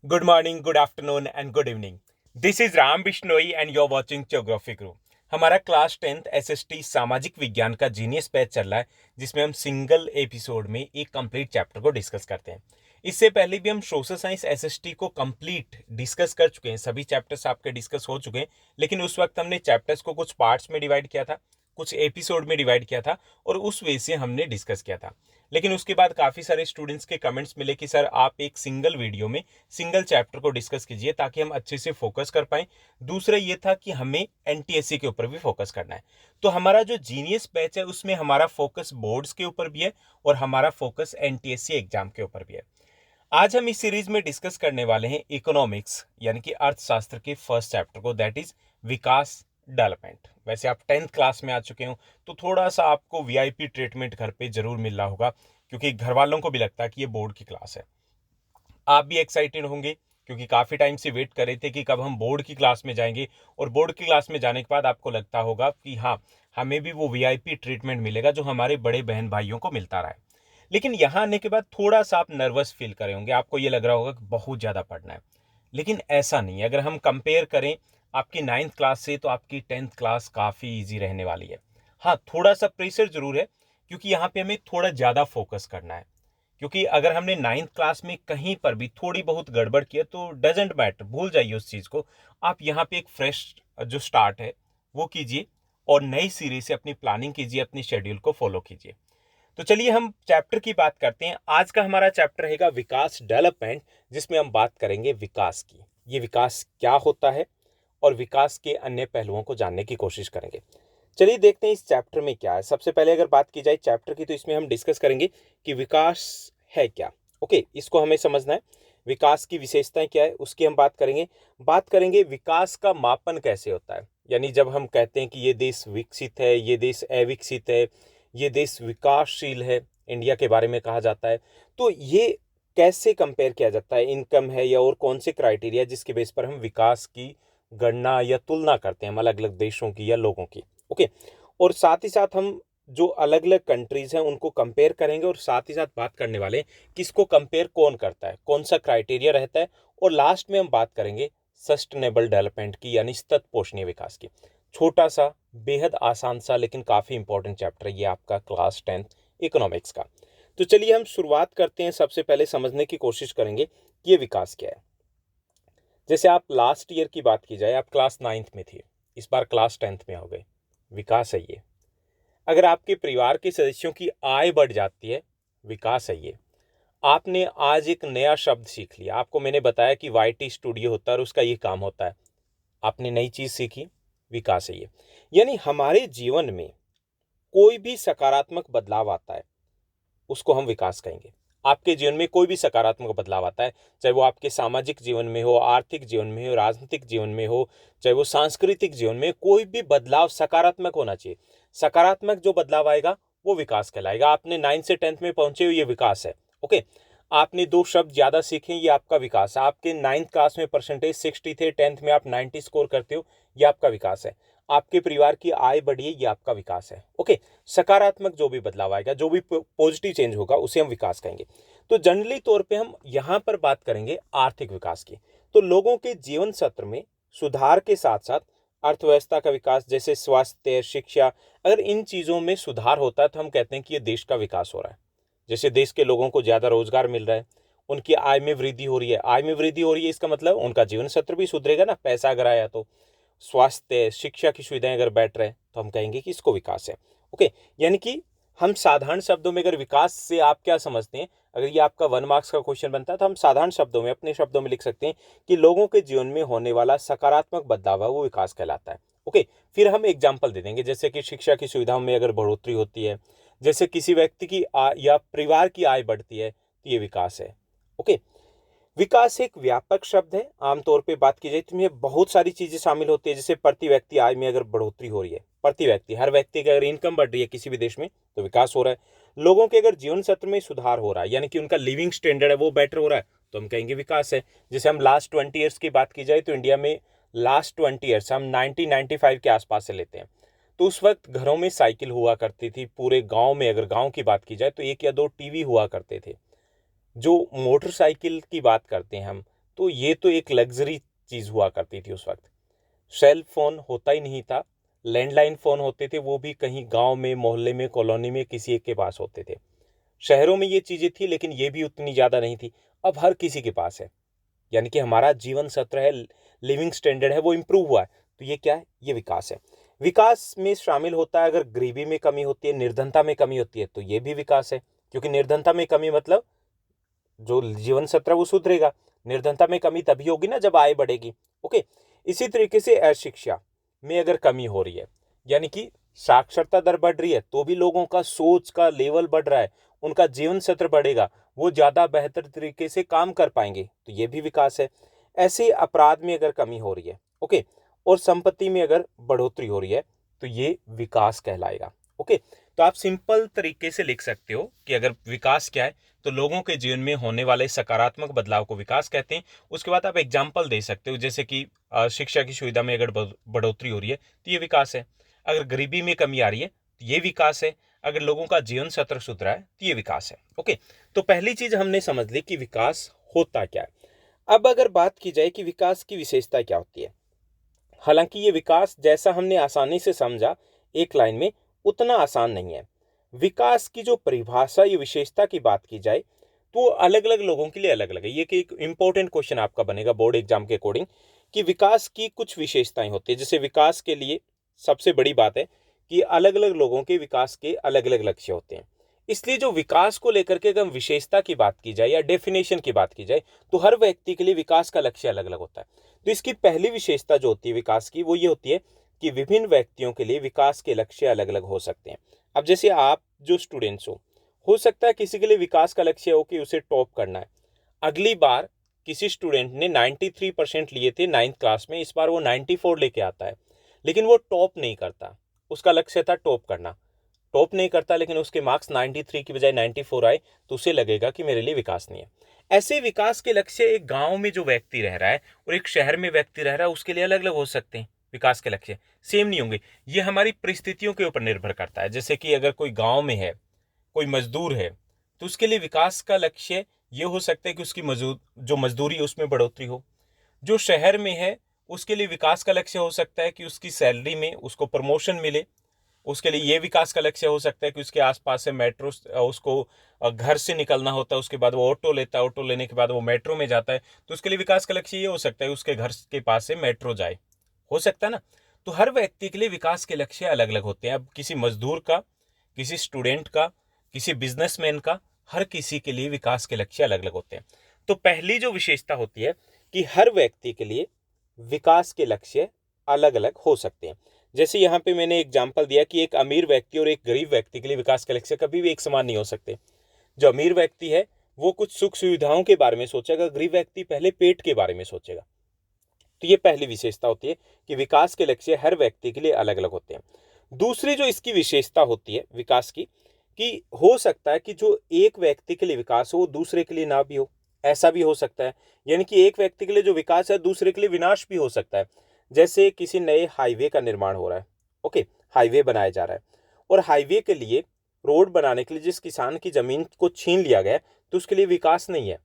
Good morning, good afternoon and good evening. This is Ram Bishnoi and you're watching Geography Group. हमारा class 10th SST सामाजिक विज्ञान का genius batch चल रहा है जिसमें हम सिंगल एपिसोड में एक कंप्लीट चैप्टर को डिस्कस करते हैं। इससे पहले भी हम सोशल साइंस एसएसटी को कंप्लीट डिस्कस कर चुके हैं, सभी चैप्टर्स आपके डिस्कस हो चुके हैं, लेकिन उस वक्त हमने चैप्टर्स को कुछ पार्ट्स में डिवाइड किया था, कुछ एपिसोड में डिवाइड किया था और उस वे से हमने डिस्कस किया था। लेकिन उसके बाद काफ़ी सारे स्टूडेंट्स के कमेंट्स मिले कि सर आप एक सिंगल वीडियो में सिंगल चैप्टर को डिस्कस कीजिए ताकि हम अच्छे से फोकस कर पाएं। दूसरा ये था कि हमें एनटीएससी के ऊपर भी फोकस करना है। तो हमारा जो जीनियस बैच है उसमें हमारा फोकस बोर्ड्स के ऊपर भी है और हमारा फोकस एनटीएससी एग्जाम के ऊपर भी है। आज हम इस सीरीज में डिस्कस करने वाले हैं इकोनॉमिक्स यानी कि अर्थशास्त्र के फर्स्ट चैप्टर को, दैट इज विकास डेवलपमेंट। वैसे आप 10th क्लास में आ चुके हो तो थोड़ा सा आपको वीआईपी ट्रीटमेंट घर पे जरूर मिल रहा होगा, क्योंकि घर वालों को भी लगता है कि ये बोर्ड की क्लास है। आप भी एक्साइटेड होंगे क्योंकि काफ़ी टाइम से वेट कर रहे थे कि कब हम बोर्ड की क्लास में जाएंगे, और बोर्ड की क्लास में जाने के बाद आपको लगता होगा कि हाँ, हमें भी वो वीआईपी ट्रीटमेंट मिलेगा जो हमारे बड़े बहन भाइयों को मिलता रहा है। लेकिन यहाँ आने के बाद थोड़ा सा आप नर्वस फील कर रहे होंगे, आपको ये लग रहा होगा कि बहुत ज़्यादा पढ़ना है। लेकिन ऐसा नहीं है। अगर हम कंपेयर करें आपकी 9th क्लास से तो आपकी 10th क्लास काफ़ी इजी रहने वाली है। हाँ, थोड़ा सा प्रेशर जरूर है क्योंकि यहाँ पे हमें थोड़ा ज़्यादा फोकस करना है, क्योंकि अगर हमने 9th क्लास में कहीं पर भी थोड़ी बहुत गड़बड़ किया तो डजेंट मैटर, भूल जाइए उस चीज़ को। आप यहाँ पे एक फ्रेश जो स्टार्ट है वो कीजिए और नई सिरे से अपनी प्लानिंग कीजिए, अपनी शेड्यूल को फॉलो कीजिए। तो चलिए हम चैप्टर की बात करते हैं। आज का हमारा चैप्टर रहेगा विकास डेवलपमेंट, जिसमें हम बात करेंगे विकास की। ये विकास क्या होता है और विकास के अन्य पहलुओं को जानने की कोशिश करेंगे। चलिए देखते हैं इस चैप्टर में क्या है। सबसे पहले अगर बात की जाए चैप्टर की तो इसमें हम डिस्कस करेंगे कि विकास है क्या। ओके, इसको हमें समझना है। विकास की विशेषताएं क्या है उसकी हम बात करेंगे विकास का मापन कैसे होता है, यानी जब हम कहते हैं कि ये देश विकसित है, ये देश अविकसित है, ये देश विकासशील है, इंडिया के बारे में कहा जाता है, तो ये कैसे कंपेयर किया जाता है, इनकम है या और कौन से क्राइटेरिया जिसके बेस पर हम विकास की गणना या तुलना करते हैं हम अलग अलग देशों की या लोगों की। ओके, और साथ ही साथ हम जो अलग अलग कंट्रीज हैं उनको कंपेयर करेंगे और साथ ही साथ बात करने वाले हैं किसको कंपेयर कौन करता है, कौन सा क्राइटेरिया रहता है, और लास्ट में हम बात करेंगे सस्टेनेबल डेवलपमेंट की यानी सतत पोषणीय विकास की। छोटा सा, बेहद आसान सा, लेकिन काफ़ी इंपॉर्टेंट चैप्टर है ये आपका क्लास 10th इकोनॉमिक्स का। तो चलिए हम शुरुआत करते हैं। सबसे पहले समझने की कोशिश करेंगे कि ये विकास क्या है। जैसे आप लास्ट ईयर की बात की जाए, आप क्लास 9th में थे, इस बार क्लास 10th में हो गए। विकास है ये। अगर आपके परिवार के सदस्यों की आय बढ़ जाती है, विकास है ये। आपने आज एक नया शब्द सीख लिया, आपको मैंने बताया कि वाईटी स्टूडियो होता है और उसका ये काम होता है, आपने नई चीज सीखी, विकास है ये। यानी हमारे जीवन में कोई भी सकारात्मक बदलाव आता है उसको हम विकास कहेंगे। आपके जीवन में कोई भी सकारात्मक बदलाव आता है, चाहे वो आपके सामाजिक जीवन में हो, आर्थिक जीवन में हो, राजनीतिक जीवन में हो, चाहे वो सांस्कृतिक जीवन में, कोई भी बदलाव सकारात्मक होना चाहिए। सकारात्मक जो बदलाव आएगा वो विकास कहलाएगा। आपने 9th से 10th में पहुंचे हो, ये विकास है। ओके, आपने 2 शब्द ज्यादा सीखे, ये आपका विकास है। आपके 9th क्लास में परसेंटेज 60 थे, 10th में आप 90 स्कोर करते हो, ये आपका विकास है। आपके परिवार की आय बढ़ी है, ये आपका विकास है। ओके, सकारात्मक जो भी बदलाव आएगा, जो भी पॉजिटिव चेंज होगा, उसे हम विकास कहेंगे। तो जनरली तौर पे हम यहां पर बात करेंगे आर्थिक विकास की। तो लोगों के जीवन सत्र में सुधार के साथ साथ अर्थव्यवस्था का विकास, जैसे स्वास्थ्य, शिक्षा, अगर इन चीजों में सुधार होता है तो हम कहते हैं कि ये देश का विकास हो रहा है। जैसे देश के लोगों को ज्यादा रोजगार मिल रहा है, उनकी आय में वृद्धि हो रही है। आय में वृद्धि हो रही है इसका मतलब उनका जीवन सत्र भी सुधरेगा ना, पैसा अगर आया तो। स्वास्थ्य, शिक्षा की सुविधाएं अगर बैठ रहे तो हम कहेंगे कि इसको विकास है। ओके, यानी कि हम साधारण शब्दों में, अगर विकास से आप क्या समझते हैं, अगर ये आपका 1 मार्क्स का क्वेश्चन बनता है तो हम साधारण शब्दों में, अपने शब्दों में लिख सकते हैं कि लोगों के जीवन में होने वाला सकारात्मक बदलाव है वो विकास कहलाता है। ओके, फिर हम एग्जाम्पल दे देंगे, जैसे कि शिक्षा की सुविधाओं में अगर बढ़ोतरी होती है, जैसे किसी व्यक्ति की या परिवार की आय बढ़ती है, तो ये विकास है। ओके, विकास एक व्यापक शब्द है। आमतौर पे बात की जाए तो इसमें बहुत सारी चीजें शामिल होती है, जैसे प्रति व्यक्ति आय में अगर बढ़ोतरी हो रही है, प्रति व्यक्ति, हर व्यक्ति की अगर इनकम बढ़ रही है किसी भी देश में तो विकास हो रहा है। लोगों के अगर जीवन सत्र में सुधार हो रहा है, यानी कि उनका लिविंग स्टैंडर्ड है वो बेटर हो रहा है, तो हम कहेंगे विकास है। जैसे हम लास्ट 20 ईयर्स की बात की जाए तो इंडिया में लास्ट 20 ईयर्स हम 1995 के आसपास से लेते हैं, तो उस वक्त घरों में साइकिल हुआ करती थी। पूरे गांव में, अगर गांव की बात की जाए तो 1 या 2 टीवी हुआ करते थे। जो मोटरसाइकिल की बात करते हैं हम, तो ये तो एक लग्जरी चीज़ हुआ करती थी उस वक्त। सेल फोन होता ही नहीं था, लैंडलाइन फ़ोन होते थे, वो भी कहीं गांव में, मोहल्ले में, कॉलोनी में किसी एक के पास होते थे। शहरों में ये चीज़ें थी लेकिन ये भी उतनी ज़्यादा नहीं थी। अब हर किसी के पास है, यानी कि हमारा जीवन सत्र है, लिविंग स्टैंडर्ड है, वो इम्प्रूव हुआ है। तो ये क्या है? ये विकास है। विकास में शामिल होता है, अगर गरीबी में कमी होती है, निर्धनता में कमी होती है, तो ये भी विकास है, क्योंकि निर्धनता में कमी मतलब जो जीवन सत्र है वो सुधरेगा। निर्धनता में कमी तभी होगी ना जब आय बढ़ेगी। ओके, इसी तरीके से अशिक्षा में अगर कमी हो रही है, यानी कि साक्षरता दर बढ़ रही है, तो भी लोगों का सोच का लेवल बढ़ रहा है, उनका जीवन सत्र बढ़ेगा, वो ज़्यादा बेहतर तरीके से काम कर पाएंगे, तो ये भी विकास है। ऐसे अपराध में अगर कमी हो रही है, ओके, और संपत्ति में अगर बढ़ोतरी हो रही है, तो ये विकास कहलाएगा। ओके, तो आप सिंपल तरीके से लिख सकते हो कि अगर विकास क्या है, तो लोगों के जीवन में होने वाले सकारात्मक बदलाव को विकास कहते हैं। उसके बाद आप एग्जाम्पल दे सकते हो, जैसे कि शिक्षा की सुविधा में अगर बढ़ोतरी हो रही है तो ये विकास है। अगर गरीबी में कमी आ रही है तो ये विकास है। अगर लोगों का जीवन सत्र सुधरा है तो ये विकास है। ओके, तो पहली चीज हमने समझ ली कि विकास होता क्या है। अब अगर बात की जाए कि विकास की विशेषता क्या होती है, हालांकि ये विकास जैसा हमने आसानी से समझा एक लाइन में, उतना आसान नहीं है। विकास की जो परिभाषा या विशेषता की बात की जाए तो अलग अलग लोगों के लिए अलग अलग है। ये कि एक इंपॉर्टेंट क्वेश्चन आपका बनेगा बोर्ड एग्जाम के अकॉर्डिंग, कि विकास की कुछ विशेषताएं होती है। जैसे विकास के लिए सबसे बड़ी बात है कि अलग अलग लोगों के विकास के अलग अलग लक्ष्य होते हैं। इसलिए जो विकास को लेकर के अगर विशेषता की बात की जाए या डेफिनेशन की बात की जाए, तो हर व्यक्ति के लिए विकास का लक्ष्य अलग अलग होता है। तो इसकी पहली विशेषता जो होती है विकास की, वो ये होती है कि विभिन्न व्यक्तियों के लिए विकास के लक्ष्य अलग अलग हो सकते हैं। अब जैसे आप जो स्टूडेंट्स हो सकता है किसी के लिए विकास का लक्ष्य हो कि उसे टॉप करना है। अगली बार किसी स्टूडेंट ने 93% लिए थे 9th क्लास में, इस बार वो 94 लेके आता है, लेकिन वो टॉप नहीं करता। उसका लक्ष्य था टॉप करना, टॉप नहीं करता, लेकिन उसके मार्क्स 93 की बजाय 94 आए, तो उसे लगेगा कि मेरे लिए विकास नहीं है। ऐसे विकास के लक्ष्य एक गांव में जो व्यक्ति रह रहा है और एक शहर में व्यक्ति रह रहा है उसके लिए अलग अलग हो सकते हैं। विकास के लक्ष्य सेम नहीं होंगे। ये हमारी परिस्थितियों के ऊपर निर्भर करता है। जैसे कि अगर कोई गांव में है, कोई मजदूर है, तो उसके लिए विकास का लक्ष्य ये हो सकता है कि उसकी जो मजदूरी है उसमें बढ़ोतरी हो। जो शहर में है उसके लिए विकास का लक्ष्य हो सकता है कि उसकी सैलरी में उसको प्रमोशन मिले। उसके लिए ये विकास का लक्ष्य हो सकता है कि उसके आसपास से मेट्रो, उसको घर से निकलना होता है, उसके बाद वो ऑटो लेता है, ऑटो लेने के बाद वो मेट्रो में जाता है, तो उसके लिए विकास का लक्ष्य ये हो सकता है उसके घर के पास से मेट्रो जाए। हो सकता है ना। तो हर व्यक्ति के लिए विकास के लक्ष्य अलग अलग होते हैं। अब किसी मजदूर का, किसी स्टूडेंट का, किसी बिजनेसमैन का, हर किसी के लिए विकास के लक्ष्य अलग अलग होते हैं। तो पहली जो विशेषता होती है कि हर व्यक्ति के लिए विकास के लक्ष्य अलग अलग हो सकते हैं। जैसे यहाँ पे मैंने एग्जाम्पल दिया कि एक अमीर व्यक्ति और एक गरीब व्यक्ति के लिए विकास के लक्ष्य कभी भी एक समान नहीं हो सकते। जो अमीर व्यक्ति है वो कुछ सुख सुविधाओं के बारे में सोचेगा, गरीब व्यक्ति पहले पेट के बारे में सोचेगा। तो ये पहली विशेषता होती है कि विकास के लक्ष्य हर व्यक्ति के लिए अलग अलग होते हैं। दूसरी जो इसकी विशेषता होती है विकास की, कि हो सकता है कि जो एक व्यक्ति के लिए विकास हो वो दूसरे के लिए ना भी हो। ऐसा भी हो सकता है, यानी कि एक व्यक्ति के लिए जो विकास है दूसरे के लिए विनाश भी हो सकता है। जैसे किसी नए हाईवे का निर्माण हो रहा है, ओके, हाईवे बनाया जा रहा है, और हाईवे के लिए, रोड बनाने के लिए जिस किसान की जमीन को छीन लिया गया है, तो उसके लिए विकास नहीं है।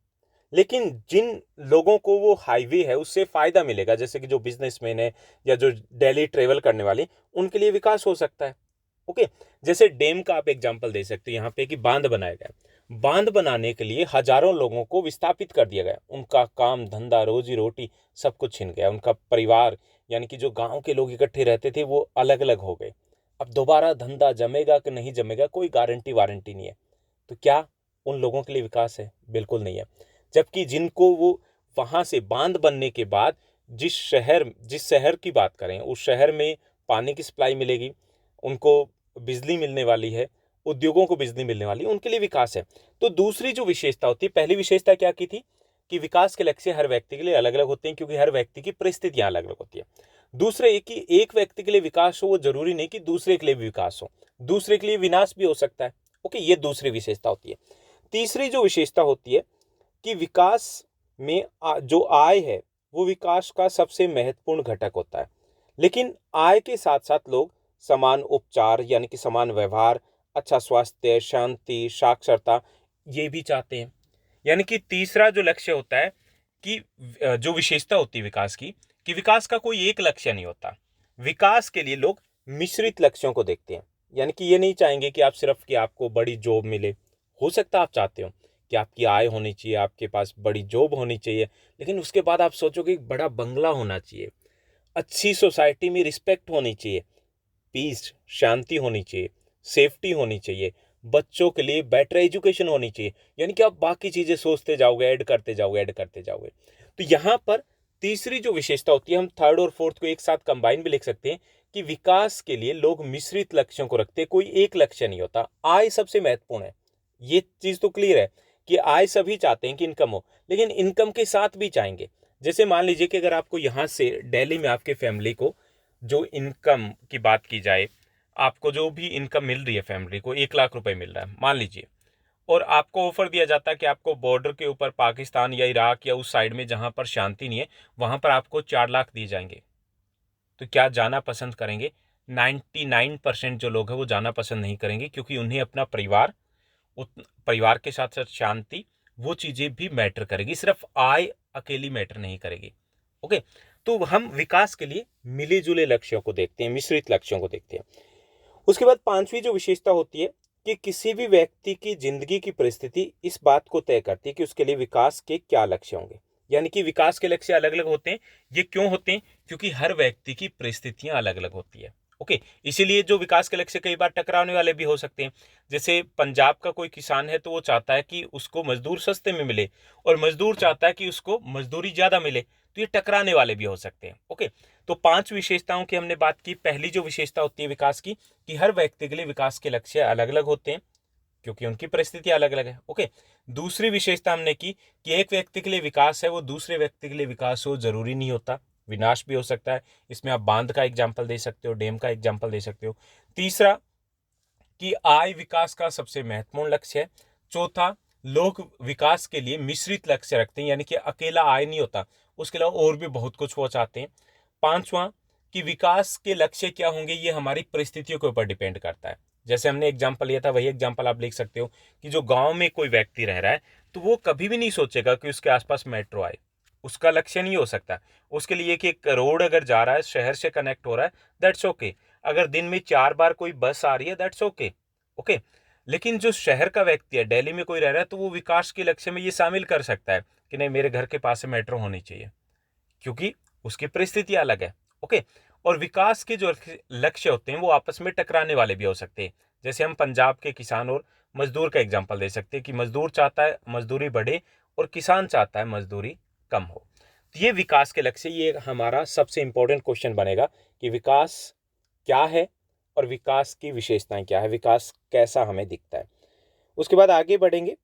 लेकिन जिन लोगों को वो हाईवे है उससे फायदा मिलेगा, जैसे कि जो बिजनेसमैन है या जो डेली ट्रेवल करने वाले, उनके लिए विकास हो सकता है। ओके, जैसे डैम का आप एग्जांपल दे सकते हो यहाँ पे कि बांध बनाया गया। बांध बनाने के लिए हजारों लोगों को विस्थापित कर दिया गया, उनका काम धंधा रोजी रोटी सब कुछ छिन गया, उनका परिवार यानी कि जो गांव के लोग इकट्ठे रहते थे वो अलग अलग हो गए। अब दोबारा धंधा जमेगा कि नहीं जमेगा कोई गारंटी वारंटी नहीं है। तो क्या उन लोगों के लिए विकास है? बिल्कुल नहीं है। जबकि जिनको वो वहां से बांध बनने के बाद जिस शहर की बात करें उस शहर में पानी की सप्लाई मिलेगी, उनको बिजली मिलने वाली है, उद्योगों को बिजली मिलने वाली है, उनके लिए विकास है। तो दूसरी जो विशेषता होती है, पहली विशेषता क्या की थी कि विकास के लक्ष्य हर व्यक्ति के लिए अलग अलग होते हैं क्योंकि हर व्यक्ति की परिस्थितियां अलग अलग होती है। दूसरे ये कि एक व्यक्ति के लिए विकास हो वो जरूरी नहीं कि दूसरे के लिए भी विकास हो, दूसरे के लिए विनाश भी हो सकता है। ओके, ये दूसरी विशेषता होती है। तीसरी जो विशेषता होती है कि विकास में जो आय है वो विकास का सबसे महत्वपूर्ण घटक होता है। लेकिन आय के साथ साथ लोग समान उपचार यानी कि समान व्यवहार, अच्छा स्वास्थ्य, शांति, साक्षरता ये भी चाहते हैं। यानी कि तीसरा जो लक्ष्य होता है कि जो विशेषता होती है विकास की, कि विकास का कोई एक लक्ष्य नहीं होता। विकास के लिए लोग मिश्रित लक्ष्यों को देखते हैं। यानी कि ये नहीं चाहेंगे कि आप सिर्फ कि आपको बड़ी जॉब मिले। हो सकता है आप चाहते हो कि आपकी आय होनी चाहिए, आपके पास बड़ी जॉब होनी चाहिए, लेकिन उसके बाद आप सोचोगे एक बड़ा बंगला होना चाहिए, अच्छी सोसाइटी में रिस्पेक्ट होनी चाहिए, पीस शांति होनी चाहिए, सेफ्टी होनी चाहिए, बच्चों के लिए बेटर एजुकेशन होनी चाहिए। यानी कि आप बाकी चीजें सोचते जाओगे, ऐड करते जाओगे, ऐड करते जाओगे। तो यहाँ पर तीसरी जो विशेषता होती है, हम थर्ड और फोर्थ को एक साथ कंबाइन भी लिख सकते हैं कि विकास के लिए लोग मिश्रित लक्ष्यों को रखते हैं, कोई एक लक्ष्य नहीं होता। आय सबसे महत्वपूर्ण है, ये चीज तो क्लियर है कि आय सभी चाहते हैं कि इनकम हो, लेकिन इनकम के साथ भी चाहेंगे। जैसे मान लीजिए कि अगर आपको यहाँ से दिल्ली में आपके फैमिली को जो इनकम की बात की जाए, आपको जो भी इनकम मिल रही है फैमिली को 1 लाख रुपए मिल रहा है मान लीजिए, और आपको ऑफर दिया जाता है कि आपको बॉर्डर के ऊपर पाकिस्तान या इराक या उस साइड में जहां पर शांति नहीं है वहां पर आपको 4 लाख दिए जाएंगे, तो क्या जाना पसंद करेंगे? 99% जो लोग हैं वो जाना पसंद नहीं करेंगे, क्योंकि उन्हें अपना परिवार, परिवार के साथ साथ शांति, वो चीजें भी मैटर करेगी, सिर्फ आय अकेली मैटर नहीं करेगी। ओके, तो हम विकास के लिए मिले जुले लक्ष्यों को देखते हैं, मिश्रित लक्ष्यों को देखते हैं। उसके बाद पांचवी जो विशेषता होती है कि किसी भी व्यक्ति की जिंदगी की परिस्थिति इस बात को तय करती है कि उसके लिए विकास के क्या लक्ष्य होंगे। यानी कि विकास के लक्ष्य अलग अलग होते हैं। ये क्यों होते हैं? क्योंकि हर व्यक्ति की परिस्थितियां अलग अलग होती है। ओके, इसीलिए जो विकास के लक्ष्य कई बार टकराने वाले भी हो सकते हैं। जैसे पंजाब का कोई किसान है तो वो चाहता है कि उसको मजदूर सस्ते में मिले, और मजदूर चाहता है कि उसको मजदूरी ज्यादा मिले, तो ये टकराने वाले भी हो सकते हैं। ओके, तो 5 विशेषताओं की हमने बात की। पहली जो विशेषता होती है विकास की, कि हर व्यक्ति के लिए विकास के लक्ष्य अलग अलग होते हैं, क्योंकि उनकी परिस्थिति अलग अलग है। ओके, दूसरी विशेषता हमने की कि एक व्यक्ति के लिए विकास है वो दूसरे व्यक्ति के लिए विकास हो जरूरी नहीं होता, विनाश भी हो सकता है। इसमें आप बांध का एग्जाम्पल दे सकते हो, डैम का एग्जाम्पल दे सकते हो। तीसरा, कि आय विकास का सबसे महत्वपूर्ण लक्ष्य है। चौथा, लोग विकास के लिए मिश्रित लक्ष्य रखते हैं, यानी कि अकेला आय नहीं होता, उसके अलावा और भी बहुत कुछ वो चाहते हैं। पांचवा, कि विकास के लक्ष्य क्या होंगे ये हमारी परिस्थितियों के ऊपर डिपेंड करता है। जैसे हमने एग्जाम्पल लिया था, वही एग्जाम्पल आप लिख सकते हो कि जो गांव में कोई व्यक्ति रह रहा है तो वो कभी भी नहीं सोचेगा कि उसके आसपास मेट्रो आए, उसका लक्ष्य नहीं हो सकता। उसके लिए कि एक रोड अगर जा रहा है, शहर से कनेक्ट हो रहा है, दैट्स ओके। अगर दिन में 4 बार कोई बस आ रही है, दैट्स ओके। ओके, लेकिन जो शहर का व्यक्ति है, दिल्ली में कोई रह रहा है, तो वो विकास के लक्ष्य में ये शामिल कर सकता है कि नहीं, मेरे घर के पास से मेट्रो होनी चाहिए, क्योंकि उसकी परिस्थिति अलग है। ओके, और विकास के जो लक्ष्य होते हैं वो आपस में टकराने वाले भी हो सकते हैं। जैसे हम पंजाब के किसान और मजदूर का एग्जाम्पल दे सकते हैं कि मजदूर चाहता है मजदूरी बढ़े और किसान चाहता है मजदूरी कम हो। तो ये विकास के लक्ष्य, ये हमारा सबसे इंपॉर्टेंट क्वेश्चन बनेगा कि विकास क्या है और विकास की विशेषताएं क्या है, विकास कैसा हमें दिखता है। उसके बाद आगे बढ़ेंगे,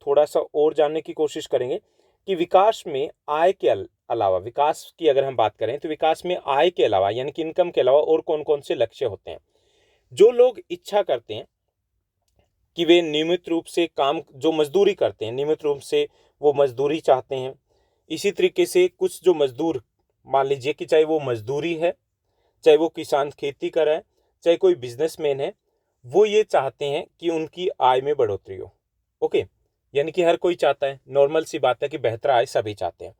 थोड़ा सा और जानने की कोशिश करेंगे कि विकास में आय के अलावा, विकास की अगर हम बात करें तो विकास में आय के अलावा यानी कि इनकम के अलावा और कौन कौन से लक्ष्य होते हैं। जो लोग इच्छा करते हैं कि वे नियमित रूप से काम, जो मजदूरी करते हैं नियमित रूप से वो मजदूरी चाहते हैं। इसी तरीके से कुछ जो मजदूर, मान लीजिए कि चाहे वो मजदूरी है, चाहे वो किसान खेती कर रहा है, चाहे कोई बिजनेसमैन है, वो ये चाहते हैं कि उनकी आय में बढ़ोतरी हो। ओके, यानी कि हर कोई चाहता है, नॉर्मल सी बात है कि बेहतर आय सभी चाहते हैं।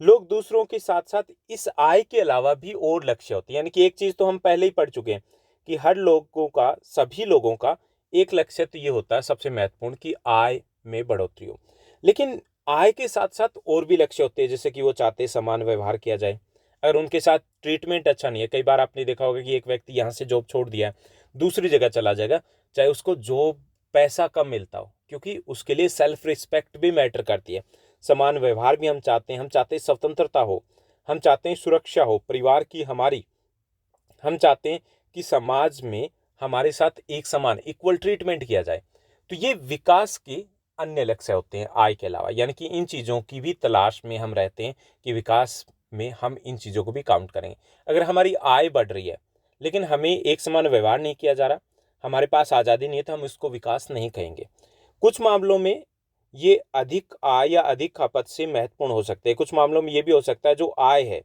लोग दूसरों के साथ साथ इस आय के अलावा भी और लक्ष्य होते हैं। यानी कि एक चीज तो हम पहले ही पढ़ चुके हैं कि हर लोगों का, सभी लोगों का एक लक्ष्य तो ये होता है सबसे महत्वपूर्ण कि आय में बढ़ोतरी हो। लेकिन आय के साथ साथ और भी लक्ष्य होते हैं, जैसे कि वो चाहते हैं समान व्यवहार किया जाए, अगर उनके साथ ट्रीटमेंट अच्छा नहीं है। कई बार आपने देखा होगा कि एक व्यक्ति यहाँ से जॉब छोड़ दिया है, दूसरी जगह चला जाएगा, चाहे उसको जॉब पैसा कम मिलता हो, क्योंकि उसके लिए सेल्फ रिस्पेक्ट भी मैटर करती है। समान व्यवहार भी हम चाहते हैं, हम चाहते हैं स्वतंत्रता हो, हम चाहते हैं सुरक्षा हो परिवार की हमारी, हम चाहते हैं कि समाज में हमारे साथ एक समान इक्वल ट्रीटमेंट किया जाए। तो ये विकास के अन्य लक्ष्य होते हैं आय के अलावा। यानी कि इन चीज़ों की भी तलाश में हम रहते हैं कि विकास में हम इन चीज़ों को भी काउंट करेंगे। अगर हमारी आय बढ़ रही है लेकिन हमें एक समान व्यवहार नहीं किया जा रहा, हमारे पास आज़ादी नहीं है, तो हम इसको विकास नहीं कहेंगे। कुछ मामलों में ये अधिक आय या अधिक खपत से महत्वपूर्ण हो सकते हैं। कुछ मामलों में ये भी हो सकता है जो आय है